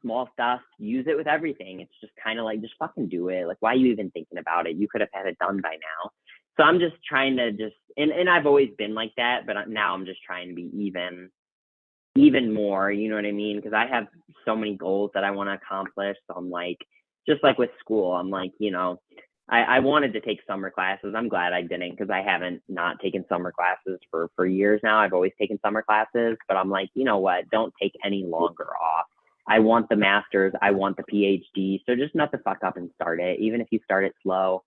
small stuff, use it with everything. It's just kind of like, just fucking do it. Like, why are you even thinking about it? You could have had it done by now. So I'm just trying to and I've always been like that, but now I'm just trying to be even more, you know what I mean? Because I have so many goals that I want to accomplish. So I'm like, just like with school, I'm like, I wanted to take summer classes. I'm glad I didn't because I haven't not taken summer classes for years now. I've always taken summer classes, but I'm like, you know what? Don't take any longer off. I want the master's. I want the PhD. So just nut the fuck up and start it. Even if you start it slow,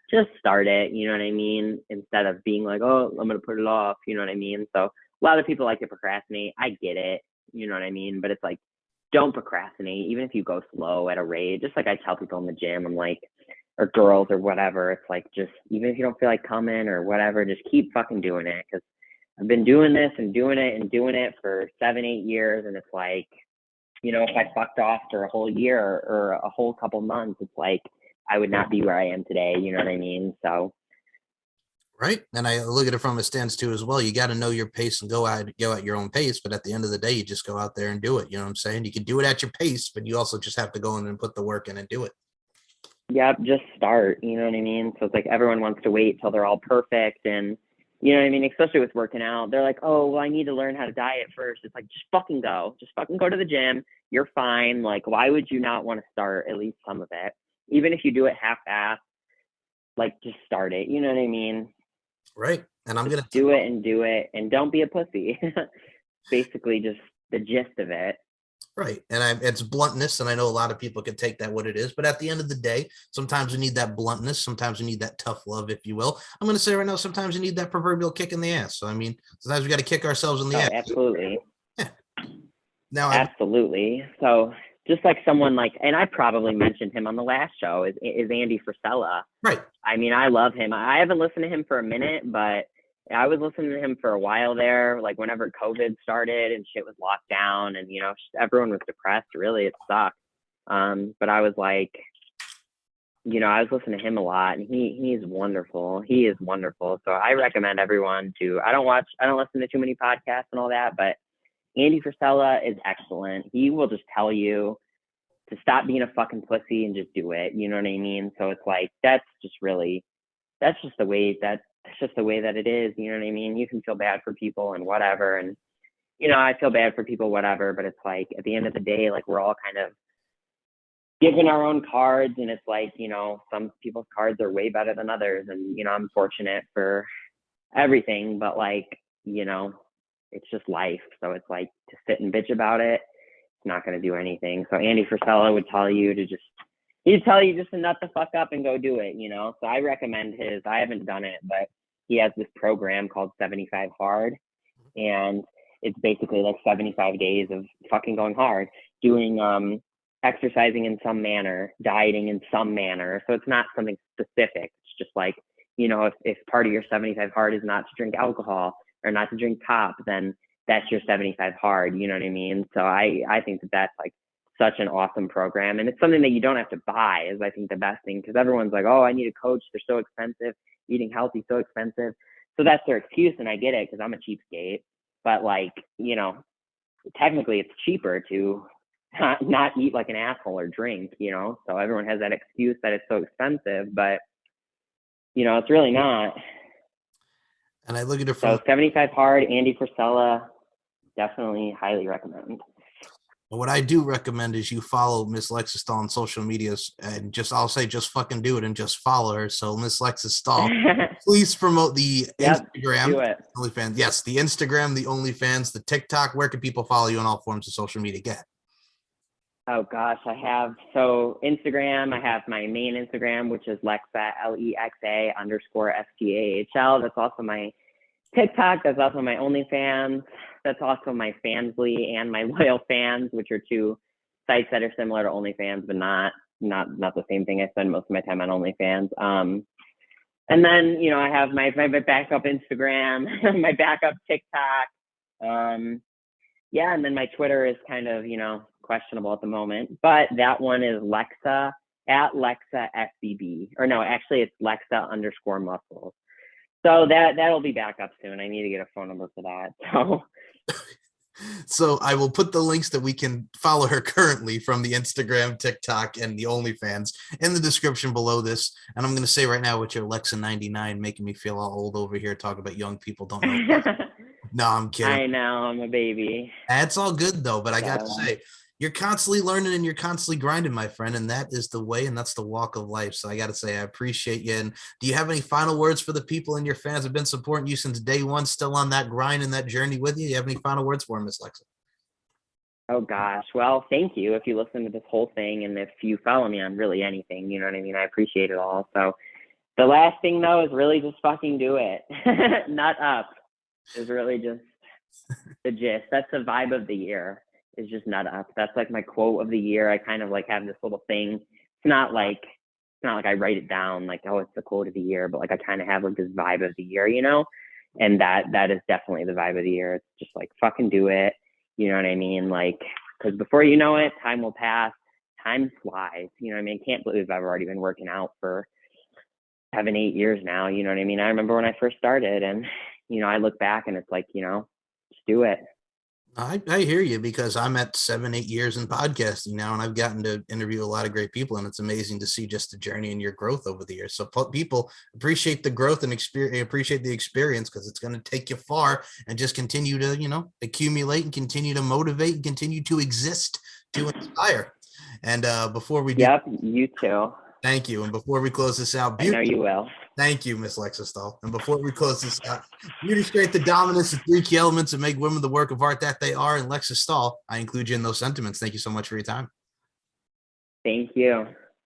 just start it. You know what I mean? Instead of being like, oh, I'm going to put it off. You know what I mean? So a lot of people like to procrastinate. I get it. You know what I mean? But it's like, don't procrastinate. Even if you go slow at a rate, just like I tell people in the gym, I'm like, or girls or whatever, it's like, just even if you don't feel like coming or whatever, just keep fucking doing it. Because I've been doing this and doing it for 7-8 years. And it's like, if I fucked off for a whole year or a whole couple months, it's like, I would not be where I am today. You know what I mean? So. Right. And I look at it from a stance too as well. You got to know your pace and go at your own pace. But at the end of the day, you just go out there and do it. You know what I'm saying? You can do it at your pace, but you also just have to go in and put the work in and do it. Yep, just start. You know what I mean? So it's like everyone wants to wait till they're all perfect. And you know what I mean? Especially with working out. They're like, oh, well, I need to learn how to diet first. It's like, just fucking go. Just fucking go to the gym. You're fine. Like, why would you not want to start at least some of it? Even if you do it half-assed, like, just start it. You know what I mean? Right. And I'm going to do it and don't be a pussy. Basically just the gist of it. Right. And it's bluntness. And I know a lot of people can take that what it is. But at the end of the day, sometimes we need that bluntness. Sometimes we need that tough love, if you will. I'm going to say right now, sometimes you need that proverbial kick in the ass. So, I mean, sometimes we got to kick ourselves in the ass. Absolutely. Yeah. Now, absolutely. So just like someone like, and I probably mentioned him on the last show, is Andy Frisella. Right. I mean, I love him. I haven't listened to him for a minute, but I was listening to him for a while there, like whenever COVID started and shit was locked down and, everyone was depressed. Really, it sucked. But I was like, I was listening to him a lot and he's wonderful. He is wonderful. So I recommend everyone I don't listen to too many podcasts and all that, but Andy Frisella is excellent. He will just tell you to stop being a fucking pussy and just do it. You know what I mean? So it's like, that's just the way that it is. You know what I mean? You can feel bad for people and whatever. And, I feel bad for people, whatever, but it's like, at the end of the day, like we're all kind of given our own cards and it's like, some people's cards are way better than others. And, I'm fortunate for everything, but like, it's just life. So it's like to sit and bitch about it, it's not going to do anything. So Andy Frisella would tell you to nut the fuck up and go do it, So I recommend his. I haven't done it, but he has this program called 75 Hard. And it's basically like 75 days of fucking going hard, doing exercising in some manner, dieting in some manner. So it's not something specific. It's just like, if part of your 75 hard is not to drink alcohol or not to drink pop, then that's your 75 hard. You know what I mean? So I think that that's like such an awesome program. And it's something that you don't have to buy is I think the best thing, because everyone's like, oh, I need a coach. They're so expensive. Eating healthy, so expensive. So that's their excuse. And I get it because I'm a cheapskate, but like, technically it's cheaper to not eat like an asshole or drink, so everyone has that excuse that it's so expensive, but it's really not. And I look at it from 75 Hard, Andy Frisella, definitely highly recommend. What I do recommend is you follow Miss Lexa Stahl on social medias and I'll say just fucking do it and just follow her. So Miss Lexa Stahl, please promote the Instagram, OnlyFans. Yes, the Instagram, the OnlyFans, the TikTok. Where can people follow you on all forms of social media? Get. Oh gosh, I have Instagram. I have my main Instagram, which is Lexa Lexa_STAHL. That's also my TikTok. That's also my OnlyFans. That's also my Fansly and my Loyal Fans, which are two sites that are similar to OnlyFans, but not the same thing. I spend most of my time on OnlyFans. And then, you know, I have my backup Instagram, my backup TikTok. Yeah, and then my Twitter is kind of, you know, questionable at the moment, but that one is Lexa at Lexa FBB, or no, actually it's Lexa_muscles. So that'll be back up soon. I need to get a phone number for that. So I will put the links that we can follow her currently from the Instagram, TikTok, and the OnlyFans in the description below this. And I'm going to say right now, with your Lexa 99 making me feel all old over here, talk about young people don't know. No, I'm kidding. I know, I'm a baby. That's all good though, but I got to say, you're constantly learning and you're constantly grinding, my friend, and that is the way and that's the walk of life. So I got to say, I appreciate you. And do you have any final words for the people and your fans have been supporting you since day one, still on that grind and that journey with you? You have any final words for Miss Lexa? Oh gosh, well, thank you. If you listen to this whole thing and if you follow me on really anything, you know what I mean? I appreciate it all. So the last thing though is really just fucking do it. Nut up is really just the gist. That's the vibe of the year. Is just nut up. That's like my quote of the year. I kind of like have this little thing. It's not like I write it down like, oh, it's the quote of the year, but like I kind of have like this vibe of the year, you know? And that is definitely the vibe of the year. It's just like fucking do it. You know what I mean? Like, because before you know it, time will pass. Time flies. You know what I mean? I can't believe I've already been working out for 7-8 years now. You know what I mean? I remember when I first started and, you know, I look back and it's like, you know, just do it. I hear you because I'm at 7-8 years in podcasting now, and I've gotten to interview a lot of great people, and it's amazing to see just the journey and your growth over the years. So people appreciate the growth and appreciate the experience because it's going to take you far and just continue to, you know, accumulate and continue to motivate and continue to exist to inspire. And before we do, yep, you too. Thank you. And before we close this out, I know you will. Thank you, Miss Lexa Stahl. And before we close this out, beauty, strength, the dominance, the 3 key elements that make women the work of art that they are. And Lexa Stahl, I include you in those sentiments. Thank you so much for your time. Thank you.